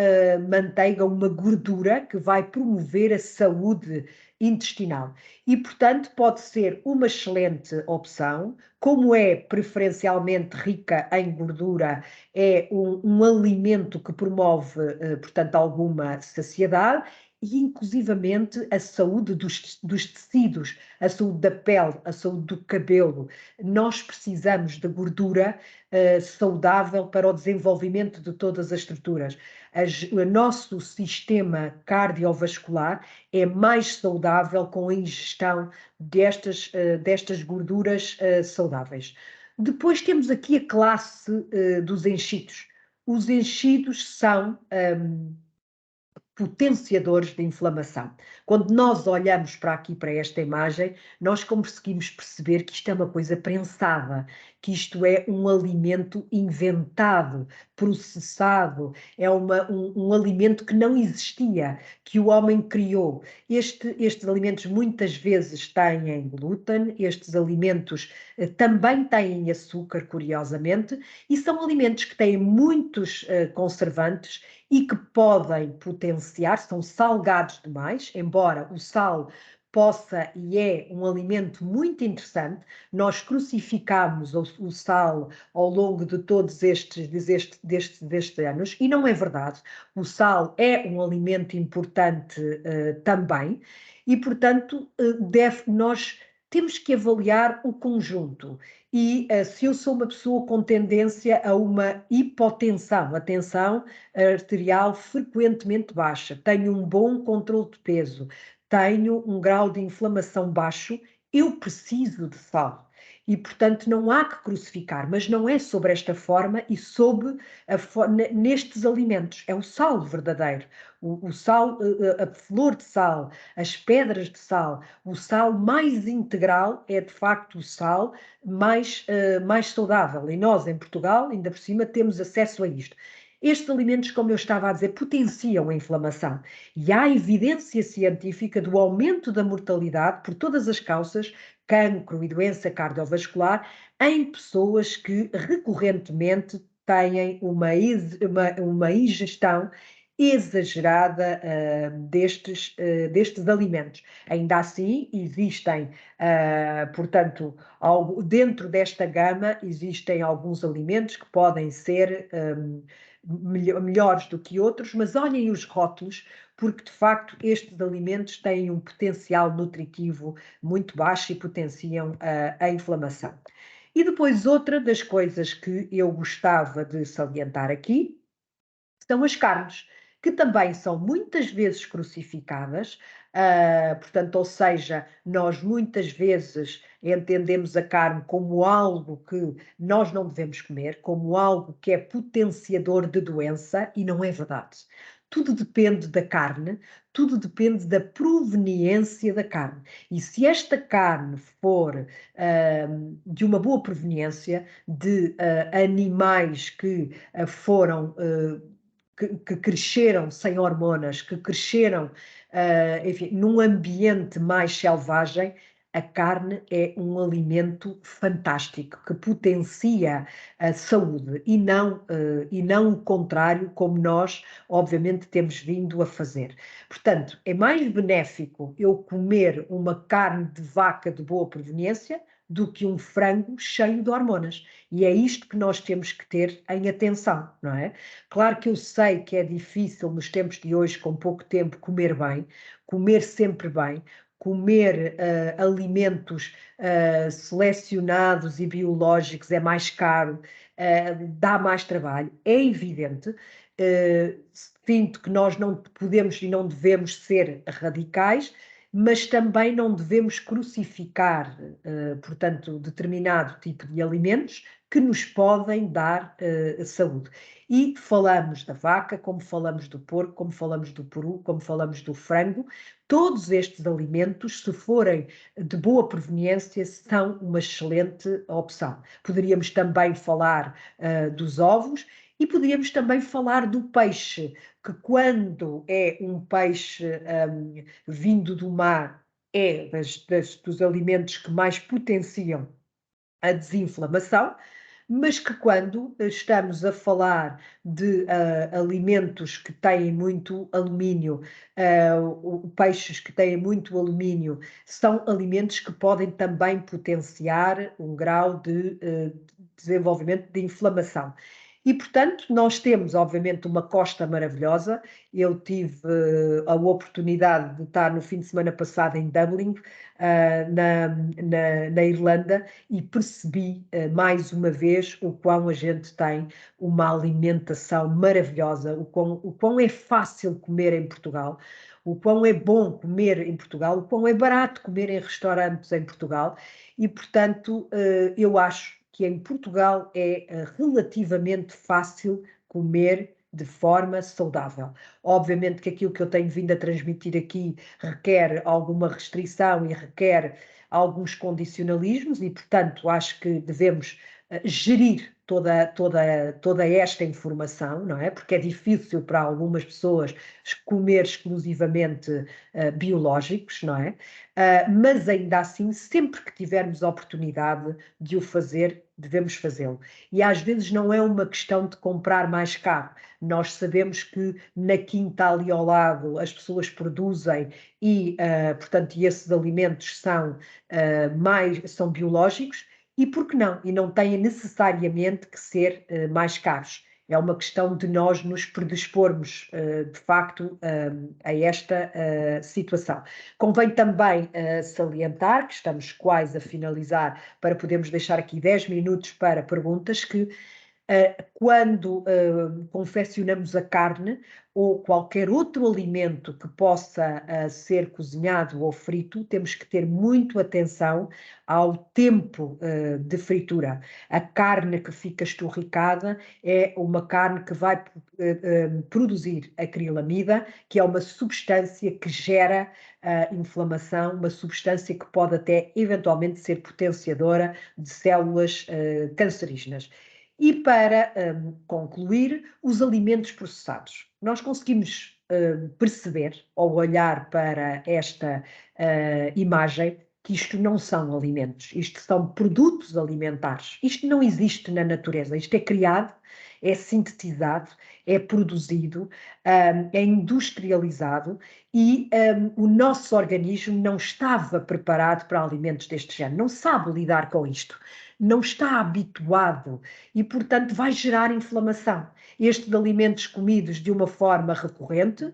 manteiga, uma gordura que vai promover a saúde intestinal. E, portanto, pode ser uma excelente opção, como é preferencialmente rica em gordura, é um alimento que promove, portanto, alguma saciedade e, inclusivamente, a saúde dos tecidos, a saúde da pele, a saúde do cabelo. Nós precisamos de gordura saudável para o desenvolvimento de todas as estruturas. O nosso sistema cardiovascular é mais saudável com a ingestão destas gorduras saudáveis. Depois temos aqui a classe dos enchidos. Os enchidos são potenciadores de inflamação. Quando nós olhamos para aqui, para esta imagem, nós conseguimos perceber que isto é uma coisa prensada, que isto é um alimento inventado, processado, é um alimento que não existia, que o homem criou. Estes alimentos muitas vezes têm glúten, estes alimentos também têm açúcar, curiosamente, e são alimentos que têm muitos conservantes e que podem potenciar, são salgados demais, embora o sal possa e é um alimento muito interessante. Nós crucificamos o sal ao longo de todos destes anos, e não é verdade. O sal é um alimento importante também, e, portanto, nós temos que avaliar o conjunto. E se eu sou uma pessoa com tendência a uma hipotensão, a tensão arterial frequentemente baixa, tenho um bom controle de peso, tenho um grau de inflamação baixo, eu preciso de sal. E, portanto, não há que crucificar, mas não é sobre esta forma e nestes alimentos. É o sal verdadeiro. O sal, a flor de sal, as pedras de sal, o sal mais integral é, de facto, o sal mais saudável. E nós, em Portugal, ainda por cima, temos acesso a isto. Estes alimentos, como eu estava a dizer, potenciam a inflamação e há evidência científica do aumento da mortalidade por todas as causas, cancro e doença cardiovascular, em pessoas que recorrentemente têm uma ingestão exagerada destes alimentos. Ainda assim, existem, portanto, dentro desta gama, existem alguns alimentos que podem ser melhores do que outros, mas olhem os rótulos, porque de facto estes alimentos têm um potencial nutritivo muito baixo e potenciam a inflamação. E depois, outra das coisas que eu gostava de salientar aqui são as carnes, que também são muitas vezes crucificadas, portanto, ou seja, nós muitas vezes entendemos a carne como algo que nós não devemos comer, como algo que é potenciador de doença, e não é verdade. Tudo depende da carne, tudo depende da proveniência da carne. E se esta carne for de uma boa proveniência, de animais que foram que cresceram sem hormonas, que cresceram, enfim, num ambiente mais selvagem, a carne é um alimento fantástico que potencia a saúde e não o contrário, como nós, obviamente, temos vindo a fazer. Portanto, é mais benéfico eu comer uma carne de vaca de boa proveniência do que um frango cheio de hormonas. E é isto que nós temos que ter em atenção, não é? Claro que eu sei que é difícil nos tempos de hoje, com pouco tempo, comer bem, comer sempre bem, comer alimentos selecionados e biológicos é mais caro, dá mais trabalho, é evidente. Sinto que nós não podemos e não devemos ser radicais, mas também não devemos crucificar, portanto, determinado tipo de alimentos que nos podem dar saúde. E falamos da vaca, como falamos do porco, como falamos do peru, como falamos do frango, todos estes alimentos, se forem de boa proveniência, são uma excelente opção. Poderíamos também falar dos ovos e poderíamos também falar do peixe, que quando é um peixe vindo do mar, é dos alimentos que mais potenciam a desinflamação, mas que quando estamos a falar de alimentos que têm muito alumínio, peixes que têm muito alumínio, são alimentos que podem também potenciar um grau de desenvolvimento de inflamação. E, portanto, nós temos, obviamente, uma costa maravilhosa. Eu tive a oportunidade de estar no fim de semana passado em Dublin, na Irlanda, e percebi mais uma vez o quão a gente tem uma alimentação maravilhosa, o quão é fácil comer em Portugal, o quão é bom comer em Portugal, o quão é barato comer em restaurantes em Portugal, e, portanto, eu acho que em Portugal é relativamente fácil comer de forma saudável. Obviamente que aquilo que eu tenho vindo a transmitir aqui requer alguma restrição e requer alguns condicionalismos e, portanto, acho que devemos gerir toda esta informação, não é? Porque é difícil para algumas pessoas comer exclusivamente biológicos, não é? Mas ainda assim, sempre que tivermos a oportunidade de o fazer, devemos fazê-lo. E às vezes não é uma questão de comprar mais caro. Nós sabemos que na quinta ali ao lado as pessoas produzem e, portanto, esses alimentos são biológicos e por que não? E não têm necessariamente que ser mais caros. É uma questão de nós nos predispormos, de facto, a esta situação. Convém também salientar que estamos quase a finalizar para podermos deixar aqui 10 minutos para perguntas que quando confeccionamos a carne ou qualquer outro alimento que possa ser cozinhado ou frito, temos que ter muito atenção ao tempo de fritura. A carne que fica esturricada é uma carne que vai produzir acrilamida, que é uma substância que gera inflamação, uma substância que pode até eventualmente ser potenciadora de células cancerígenas. E para concluir, os alimentos processados. Nós conseguimos perceber, ao olhar para esta imagem, que isto não são alimentos, isto são produtos alimentares. Isto não existe na natureza, isto é criado, é sintetizado, é produzido, é industrializado e o nosso organismo não estava preparado para alimentos deste género, não sabe lidar com isto, não está habituado e, portanto, vai gerar inflamação. Estes alimentos comidos de uma forma recorrente,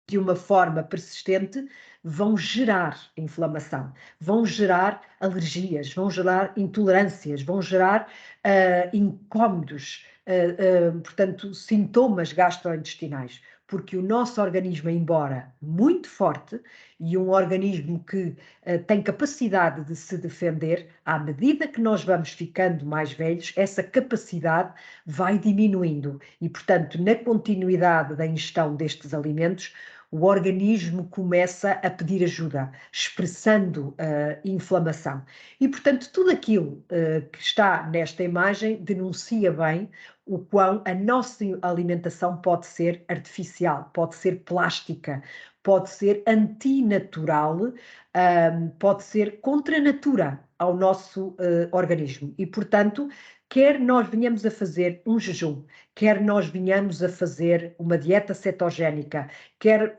de uma forma persistente, vão gerar inflamação, vão gerar alergias, vão gerar intolerâncias, vão gerar incómodos, portanto, sintomas gastrointestinais, porque o nosso organismo, embora muito forte e um organismo que tem capacidade de se defender, à medida que nós vamos ficando mais velhos, essa capacidade vai diminuindo e, portanto, na continuidade da ingestão destes alimentos, o organismo começa a pedir ajuda, expressando inflamação. E, portanto, tudo aquilo que está nesta imagem denuncia bem o quão a nossa alimentação pode ser artificial, pode ser plástica, pode ser antinatural, pode ser contra a natura ao nosso organismo. E, portanto, quer nós venhamos a fazer um jejum, quer nós venhamos a fazer uma dieta cetogénica, quer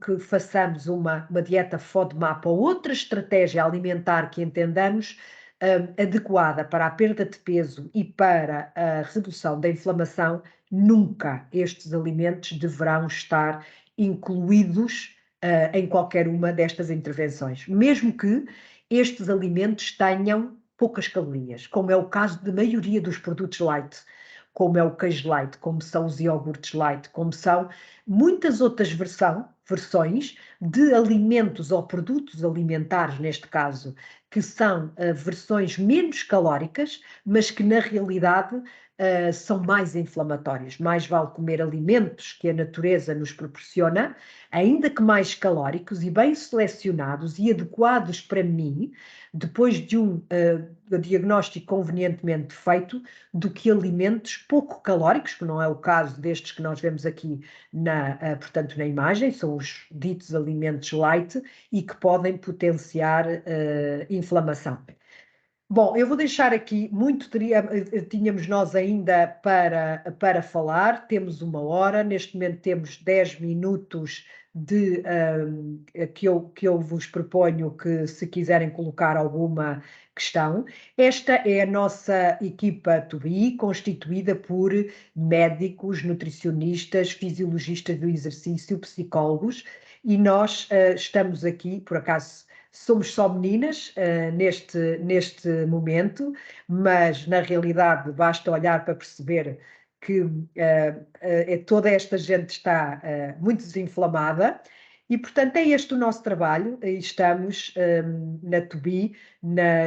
que façamos uma dieta FODMAP ou outra estratégia alimentar que entendamos adequada para a perda de peso e para a redução da inflamação, nunca estes alimentos deverão estar incluídos em qualquer uma destas intervenções, mesmo que estes alimentos tenham poucas calorias, como é o caso da maioria dos produtos light, como é o queijo light, como são os iogurtes light, como são muitas outras versões de alimentos ou produtos alimentares, neste caso, que são versões menos calóricas, mas que na realidade são mais inflamatórias. Mais vale comer alimentos que a natureza nos proporciona, ainda que mais calóricos e bem selecionados e adequados para mim, depois de um diagnóstico convenientemente feito, do que alimentos pouco calóricos, que não é o caso destes que nós vemos aqui portanto, na imagem, são os ditos alimentos light e que podem potenciar inflamação. Bom, eu vou deixar aqui, tínhamos nós ainda para falar, temos 1 hora, neste momento temos 10 minutos que eu vos proponho que, se quiserem colocar alguma questão. Esta é a nossa equipa TUBI, constituída por médicos, nutricionistas, fisiologistas do exercício, psicólogos, e nós estamos aqui, por acaso, somos só meninas neste momento, mas na realidade basta olhar para perceber que toda esta gente está muito desinflamada e, portanto, é este o nosso trabalho. Estamos na TUBI,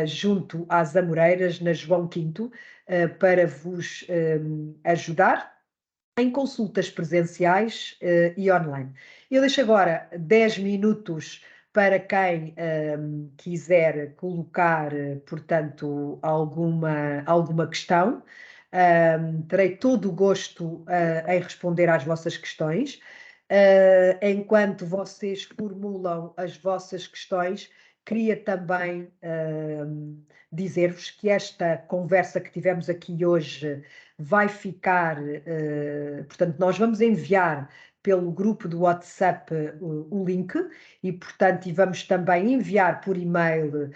junto às Amoreiras, na João Quinto, para vos ajudar em consultas presenciais e online. Eu deixo agora 10 minutos para quem quiser colocar, portanto, alguma questão. Terei todo o gosto em responder às vossas questões. Enquanto vocês formulam as vossas questões, queria também dizer-vos que esta conversa que tivemos aqui hoje vai ficar, portanto, nós vamos enviar pelo grupo do WhatsApp o link e, portanto, e vamos também enviar por e-mail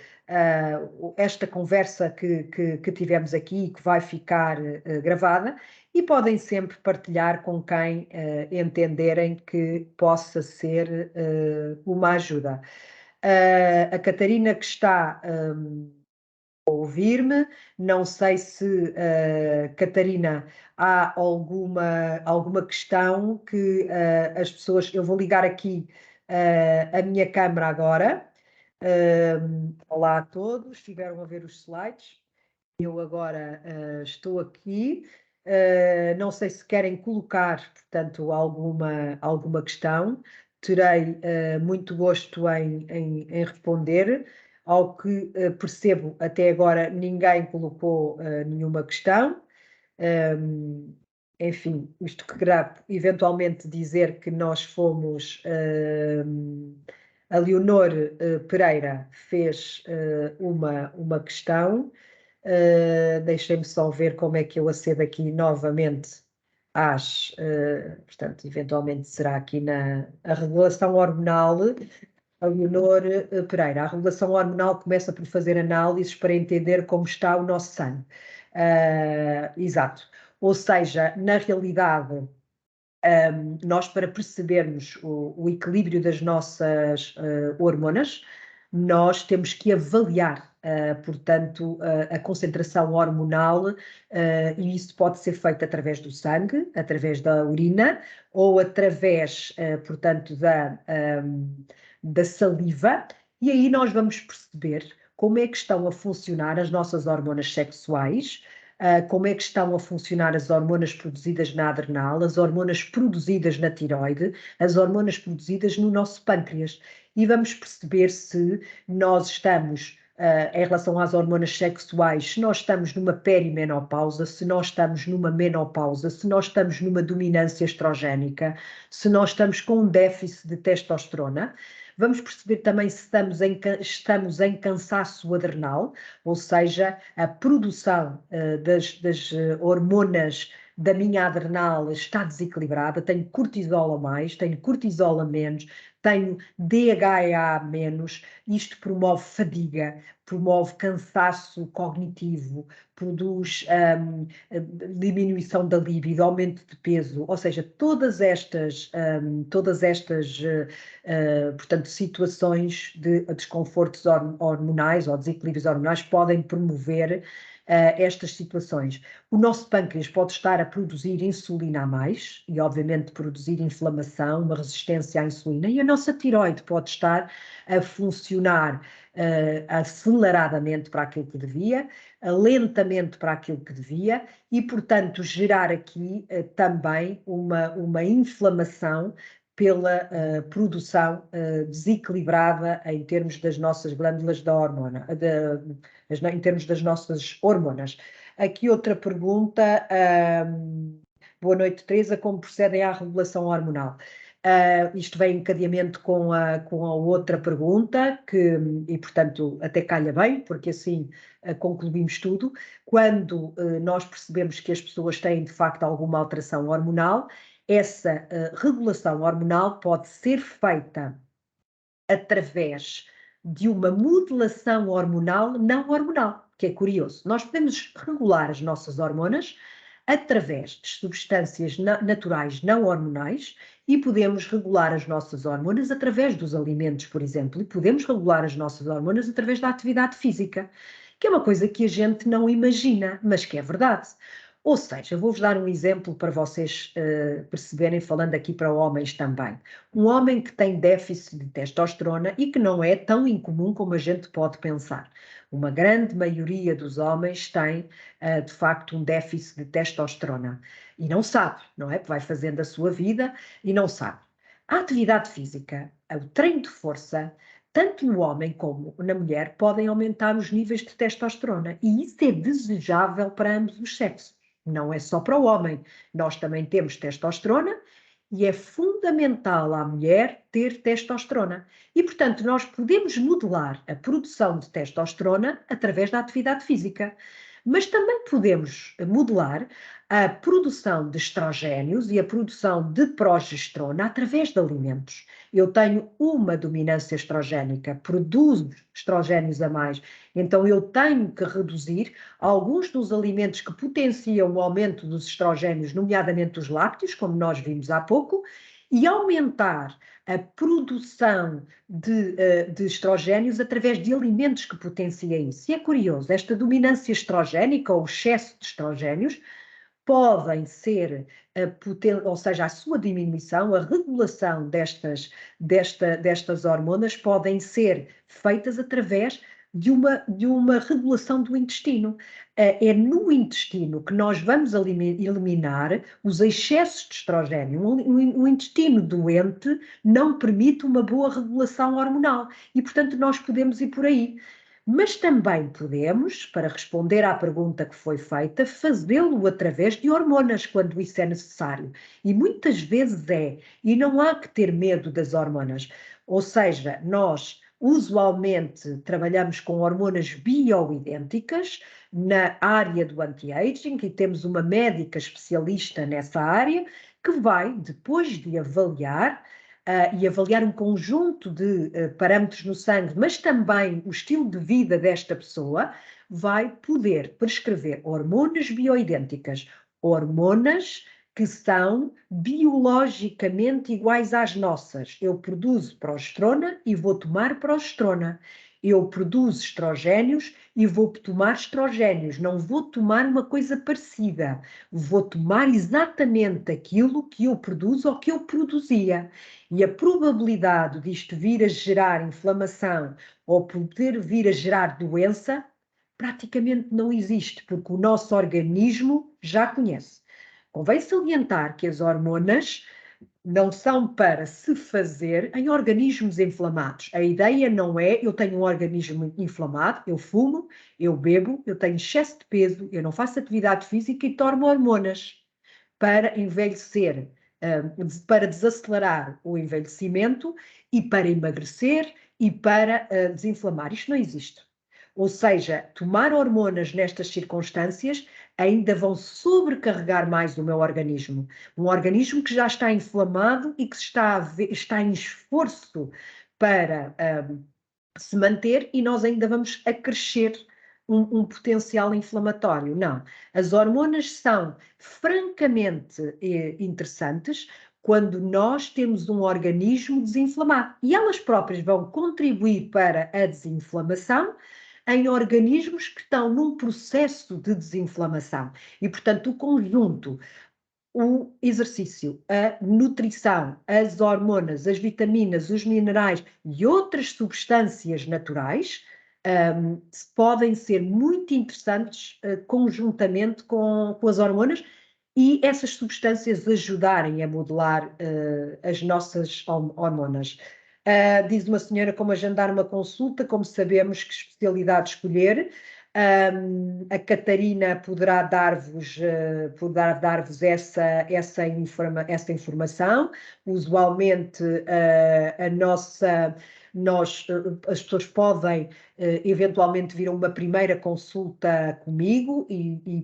esta conversa que tivemos aqui e que vai ficar gravada, e podem sempre partilhar com quem entenderem que possa ser uma ajuda. A Catarina, que está a ouvir-me, não sei se, Catarina, há alguma questão que as pessoas... Eu vou ligar aqui a minha câmara agora. Olá a todos, estiveram a ver os slides. Eu agora estou aqui. Não sei se querem colocar, portanto, alguma questão. Terei muito gosto em responder. Ao que percebo, até agora ninguém colocou nenhuma questão. Enfim, isto querá eventualmente dizer que nós fomos. A Leonor Pereira fez uma questão. Deixem-me só ver como é que eu acedo aqui novamente portanto, eventualmente será aqui na a regulação hormonal. A Leonor Pereira, a regulação hormonal começa por fazer análises para entender como está o nosso sangue. Exato. Ou seja, na realidade, nós, para percebermos o equilíbrio das nossas hormonas, nós temos que avaliar, portanto, a concentração hormonal, e isso pode ser feito através do sangue, através da urina, ou através, portanto, da saliva, e aí nós vamos perceber como é que estão a funcionar as nossas hormonas sexuais, como é que estão a funcionar as hormonas produzidas na adrenal, as hormonas produzidas na tiroide, as hormonas produzidas no nosso pâncreas. E vamos perceber se nós estamos, em relação às hormonas sexuais, se nós estamos numa perimenopausa, se nós estamos numa menopausa, se nós estamos numa dominância estrogénica, se nós estamos com um déficit de testosterona. Vamos perceber também se estamos em cansaço adrenal, ou seja, a produção das hormonas da minha adrenal está desequilibrada, tenho cortisol a mais, tenho cortisol a menos, tenho DHEA a menos, isto promove fadiga, promove cansaço cognitivo, produz diminuição da libido, aumento de peso, ou seja, todas estas portanto, situações de desconfortos hormonais ou desequilíbrios hormonais podem promover estas situações. O nosso pâncreas pode estar a produzir insulina a mais e, obviamente, produzir inflamação, uma resistência à insulina, e a nossa tiroide pode estar a funcionar aceleradamente para aquilo que devia, lentamente para aquilo que devia, e, portanto, gerar aqui também uma inflamação pela produção desequilibrada em termos das nossas glândulas da hormona, em termos das nossas hormonas. Aqui outra pergunta. Boa noite, Teresa. Como procedem à regulação hormonal? Isto vem em encadeamento com a outra pergunta, e portanto até calha bem, porque assim concluímos tudo. Quando nós percebemos que as pessoas têm de facto alguma alteração hormonal, essa regulação hormonal pode ser feita através de uma modulação hormonal não hormonal, que é curioso. Nós podemos regular as nossas hormonas através de substâncias naturais não hormonais e podemos regular as nossas hormonas através dos alimentos, por exemplo, e podemos regular as nossas hormonas através da atividade física, que é uma coisa que a gente não imagina, mas que é verdade. Ou seja, vou-vos dar um exemplo para vocês perceberem, falando aqui para homens também. Um homem que tem déficit de testosterona e que não é tão incomum como a gente pode pensar. Uma grande maioria dos homens tem, de facto, um déficit de testosterona e não sabe, não é? Vai fazendo a sua vida e não sabe. A atividade física, o treino de força, tanto no homem como na mulher, podem aumentar os níveis de testosterona e isso é desejável para ambos os sexos. Não é só para o homem. Nós também temos testosterona e é fundamental à mulher ter testosterona. E, portanto, nós podemos modelar a produção de testosterona através da atividade física. Mas também podemos modelar a produção de estrogénios e a produção de progesterona através de alimentos. Eu tenho uma dominância estrogénica, produzo estrogénios a mais, então eu tenho que reduzir alguns dos alimentos que potenciam o aumento dos estrogénios, nomeadamente os lácteos, como nós vimos há pouco, e aumentar a produção de estrogénios através de alimentos que potenciem isso. E é curioso, esta dominância estrogénica ou excesso de estrogénios podem ser, ou seja, a sua diminuição, a regulação destas hormonas podem ser feitas através de uma regulação do intestino. É no intestino que nós vamos eliminar os excessos de estrogênio. O intestino doente não permite uma boa regulação hormonal e, portanto, nós podemos ir por aí. Mas também podemos, para responder à pergunta que foi feita, fazê-lo através de hormonas, quando isso é necessário. E muitas vezes é. E não há que ter medo das hormonas. Ou seja, nós usualmente trabalhamos com hormonas bioidênticas na área do anti-aging e temos uma médica especialista nessa área que vai, depois de avaliar, e avaliar um conjunto de parâmetros no sangue, mas também o estilo de vida desta pessoa, vai poder prescrever hormonas bioidênticas, hormonas que são biologicamente iguais às nossas. Eu produzo progesterona e vou tomar progesterona. Eu produzo estrogénios e vou tomar estrogénios. Não vou tomar uma coisa parecida. Vou tomar exatamente aquilo que eu produzo ou que eu produzia. E a probabilidade disto vir a gerar inflamação ou poder vir a gerar doença praticamente não existe, porque o nosso organismo já conhece. Convém salientar que as hormonas não são para se fazer em organismos inflamados. A ideia não é eu tenho um organismo inflamado, eu fumo, eu bebo, eu tenho excesso de peso, eu não faço atividade física e tomo hormonas para envelhecer, para desacelerar o envelhecimento e para emagrecer e para desinflamar. Isto não existe. Ou seja, tomar hormonas nestas circunstâncias ainda vão sobrecarregar mais o meu organismo. Um organismo que já está inflamado e que está em esforço para se manter e nós ainda vamos acrescer um potencial inflamatório. Não. As hormonas são francamente interessantes quando nós temos um organismo desinflamado. E elas próprias vão contribuir para a desinflamação em organismos que estão num processo de desinflamação. E, portanto, o conjunto, o exercício, a nutrição, as hormonas, as vitaminas, os minerais e outras substâncias naturais podem ser muito interessantes conjuntamente com as hormonas e essas substâncias ajudarem a modelar as nossas hormonas. Diz uma senhora como agendar uma consulta, como sabemos que especialidade escolher. A Catarina poderá dar-vos essa informação. Usualmente, as pessoas podem eventualmente vir a uma primeira consulta comigo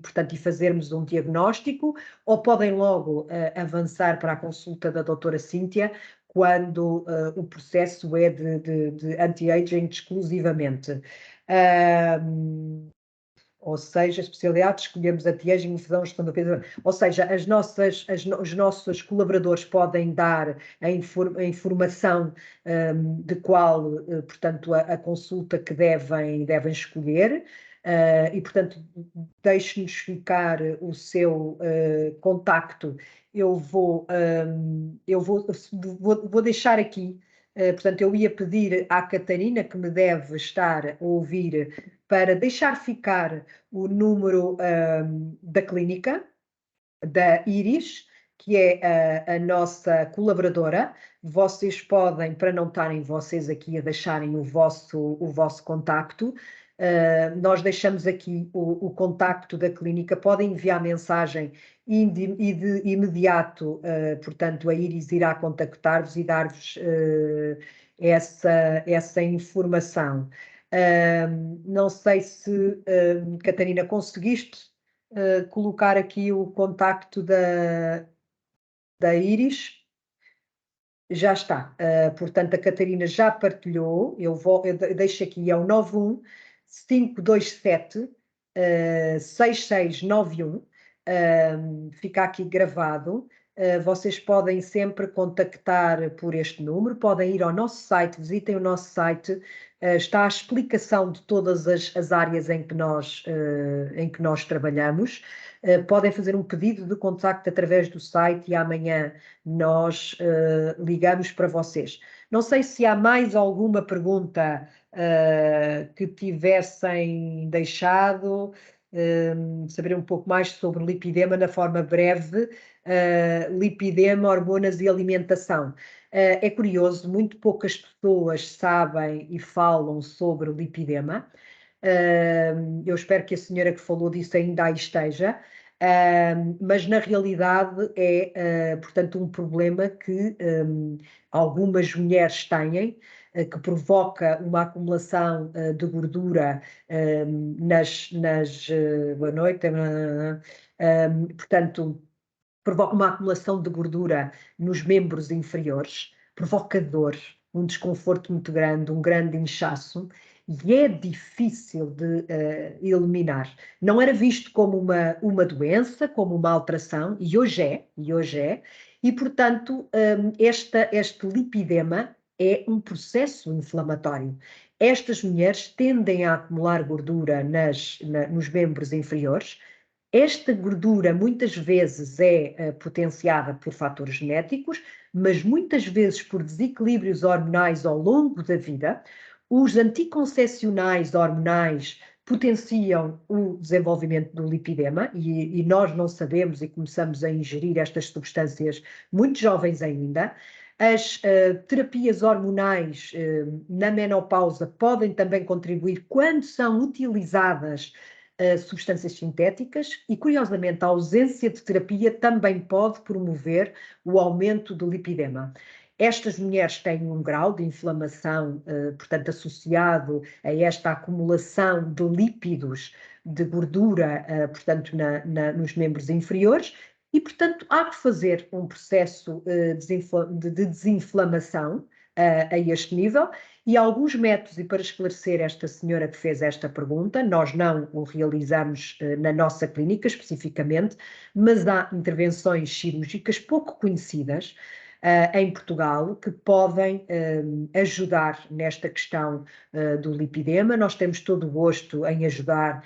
portanto, fazermos um diagnóstico, ou podem logo avançar para a consulta da doutora Cíntia, quando o processo é de anti-aging exclusivamente. Ou seja, especialidade, escolhemos anti-aging, infusão, gestão do peso. Ou seja, os nossos colaboradores podem dar a informação de qual, portanto, a consulta que devem escolher. E, portanto, deixe-nos ficar o seu contacto. Eu vou deixar aqui. Portanto, eu ia pedir à Catarina, que me deve estar a ouvir, para deixar ficar o número da clínica, da Iris, que é a nossa colaboradora. Vocês podem, para não estarem vocês aqui a deixarem o vosso contacto, nós deixamos aqui o contacto da clínica, podem enviar mensagem e de imediato, portanto, a Iris irá contactar-vos e dar-vos essa informação. Não sei se, Catarina, conseguiste colocar aqui o contacto da Iris. Já está. Portanto, a Catarina já partilhou. Eu deixo aqui, é o 91 527 6691. Fica aqui gravado. Vocês podem sempre contactar por este número, podem ir ao nosso site, visitem o nosso site, está a explicação de todas as áreas em que nós trabalhamos. Podem fazer um pedido de contacto através do site e amanhã nós ligamos para vocês. Não sei se há mais alguma pergunta que tivessem deixado. Saber um pouco mais sobre lipidema na forma breve. lipidema, hormonas e alimentação. É curioso, muito poucas pessoas sabem e falam sobre o lipidema. Eu espero que a senhora que falou disso ainda aí esteja. Mas na realidade é, portanto, um problema que algumas mulheres têm, que provoca uma acumulação de gordura boa noite, portanto, provoca uma acumulação de gordura nos membros inferiores, provoca dor, um desconforto muito grande, um grande inchaço, e é difícil de eliminar. Não era visto como uma doença, como uma alteração, e hoje é, e portanto este lipidema é um processo inflamatório. Estas mulheres tendem a acumular gordura nos membros inferiores. Esta gordura muitas vezes é potenciada por fatores genéticos, mas muitas vezes por desequilíbrios hormonais ao longo da vida. Os anticoncepcionais hormonais potenciam o desenvolvimento do lipidema e nós não sabemos e começamos a ingerir estas substâncias muito jovens ainda. As terapias hormonais na menopausa podem também contribuir quando são utilizadas substâncias sintéticas e, curiosamente, a ausência de terapia também pode promover o aumento do lipidema. Estas mulheres têm um grau de inflamação, portanto, associado a esta acumulação de lípidos, de gordura, portanto, nos membros inferiores, e, portanto, há que fazer um processo de desinflamação a este nível. E alguns métodos, e para esclarecer esta senhora que fez esta pergunta, nós não o realizamos na nossa clínica especificamente, mas há intervenções cirúrgicas pouco conhecidas em Portugal que podem ajudar nesta questão do lipidema. Nós temos todo o gosto em ajudar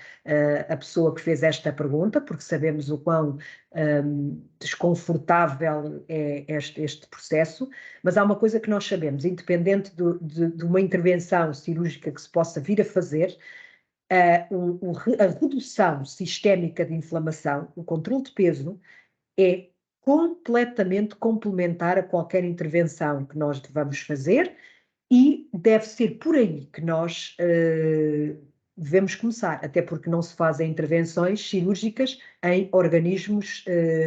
a pessoa que fez esta pergunta, porque sabemos o quão desconfortável é este processo, mas há uma coisa que nós sabemos, independente de uma intervenção cirúrgica que se possa vir a fazer, a redução sistémica de inflamação, o controle de peso, é completamente complementar a qualquer intervenção que nós devamos fazer e deve ser por aí que nós devemos começar, até porque não se fazem intervenções cirúrgicas em organismos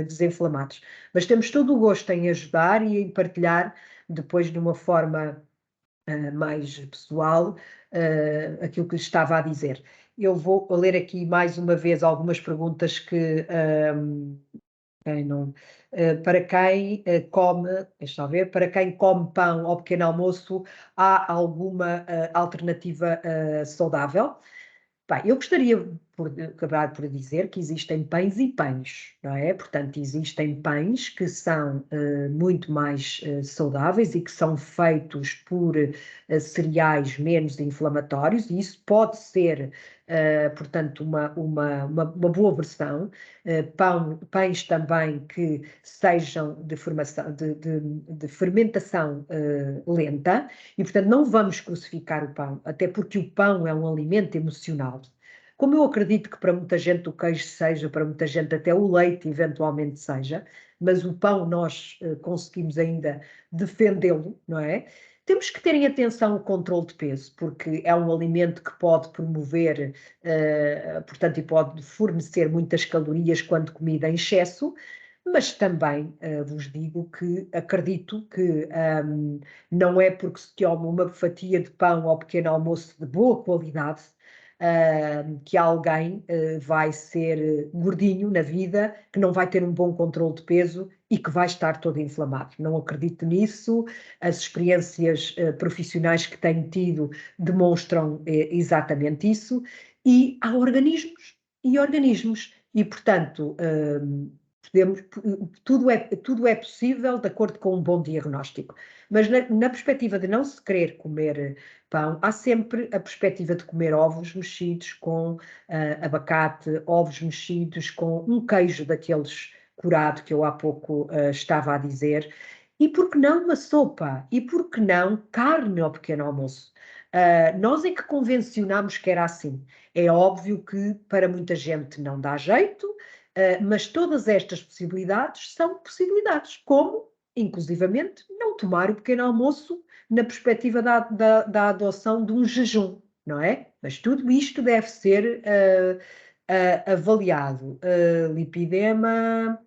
desinflamados. Mas temos todo o gosto em ajudar e em partilhar depois de uma forma mais pessoal aquilo que lhe estava a dizer. Eu vou ler aqui mais uma vez algumas perguntas que quem não, para quem come, deixa eu ver, para quem come pão ao pequeno almoço, há alguma alternativa saudável? Bem, eu gostaria de acabar por dizer que existem pães e pães, não é? Portanto, existem pães que são muito mais saudáveis e que são feitos por cereais menos inflamatórios, e isso pode ser, portanto, uma boa versão. Pães também que sejam de fermentação lenta, e, portanto, não vamos crucificar o pão, até porque o pão é um alimento emocional. Como eu acredito que para muita gente o queijo seja, para muita gente até o leite eventualmente seja, mas o pão nós conseguimos ainda defendê-lo, não é? Temos que terem atenção ao controle de peso, porque é um alimento que pode promover, portanto, e pode fornecer muitas calorias quando comida em excesso, mas também vos digo que acredito que não é porque se toma uma fatia de pão ao pequeno almoço de boa qualidade que alguém vai ser gordinho na vida, que não vai ter um bom controle de peso e que vai estar todo inflamado. Não acredito nisso. As experiências profissionais que tenho tido demonstram exatamente isso. E há organismos e organismos. E, portanto, tudo é possível de acordo com um bom diagnóstico. Mas na perspectiva de não se querer comer pão, há sempre a perspectiva de comer ovos mexidos com abacate, ovos mexidos com um queijo daqueles curado que eu há pouco estava a dizer. E por que não uma sopa? E por que não carne ao pequeno almoço? Nós é que convencionamos que era assim. É óbvio que para muita gente não dá jeito, Mas todas estas possibilidades são possibilidades, como, inclusivamente, não tomar o pequeno almoço na perspectiva da adoção de um jejum, não é? Mas tudo isto deve ser avaliado. Lipidema,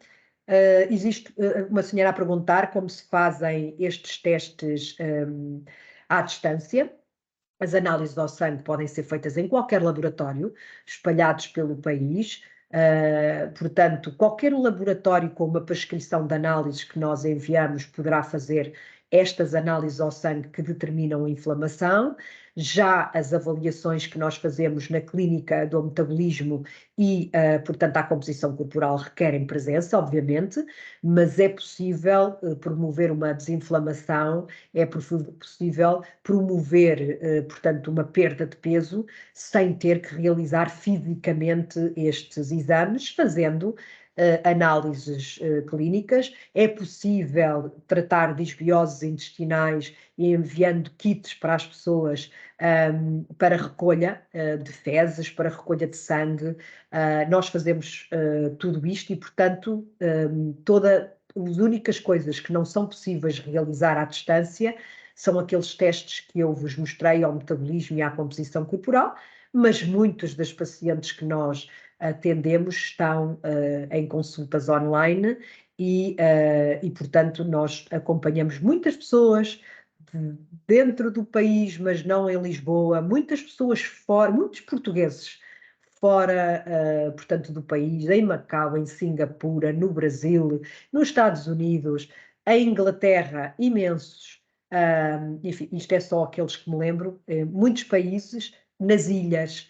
existe uma senhora a perguntar como se fazem estes testes à distância. As análises ao sangue podem ser feitas em qualquer laboratório, espalhados pelo país. Portanto, qualquer laboratório com uma prescrição de análises que nós enviamos poderá fazer estas análises ao sangue que determinam a inflamação. Já as avaliações que nós fazemos na clínica do metabolismo e, portanto, a composição corporal requerem presença, obviamente, mas é possível promover uma desinflamação, é possível promover, portanto, uma perda de peso sem ter que realizar fisicamente estes exames, fazendo análises clínicas. É possível tratar disbioses intestinais e enviando kits para as pessoas para recolha de fezes, para recolha de sangue. Nós fazemos tudo isto e, portanto, as únicas coisas que não são possíveis realizar à distância são aqueles testes que eu vos mostrei ao metabolismo e à composição corporal, mas muitas das pacientes que nós atendemos estão em consultas online e, portanto, nós acompanhamos muitas pessoas dentro do país, mas não em Lisboa, muitas pessoas fora, muitos portugueses fora, portanto, do país, em Macau, em Singapura, no Brasil, nos Estados Unidos, em Inglaterra, imensos. Enfim, isto é só aqueles que me lembro, muitos países, nas ilhas,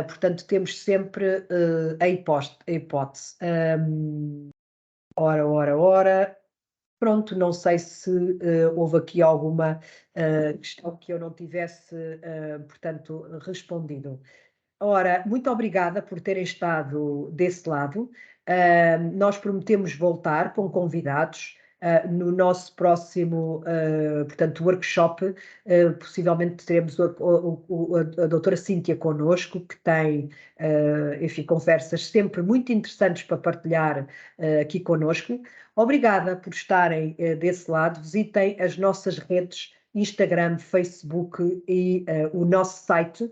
portanto, temos sempre a hipótese. Ora. Pronto, não sei se houve aqui alguma questão que eu não tivesse, portanto, respondido. Ora, muito obrigada por terem estado desse lado. Nós prometemos voltar com convidados no nosso próximo, portanto, workshop. Possivelmente teremos a doutora Cíntia connosco, que tem, enfim, conversas sempre muito interessantes para partilhar aqui connosco. Obrigada por estarem desse lado. Visitem as nossas redes Instagram, Facebook e o nosso site,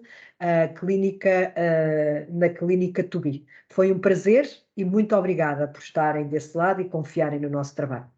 na Clínica Tubi. Foi um prazer e muito obrigada por estarem desse lado e confiarem no nosso trabalho.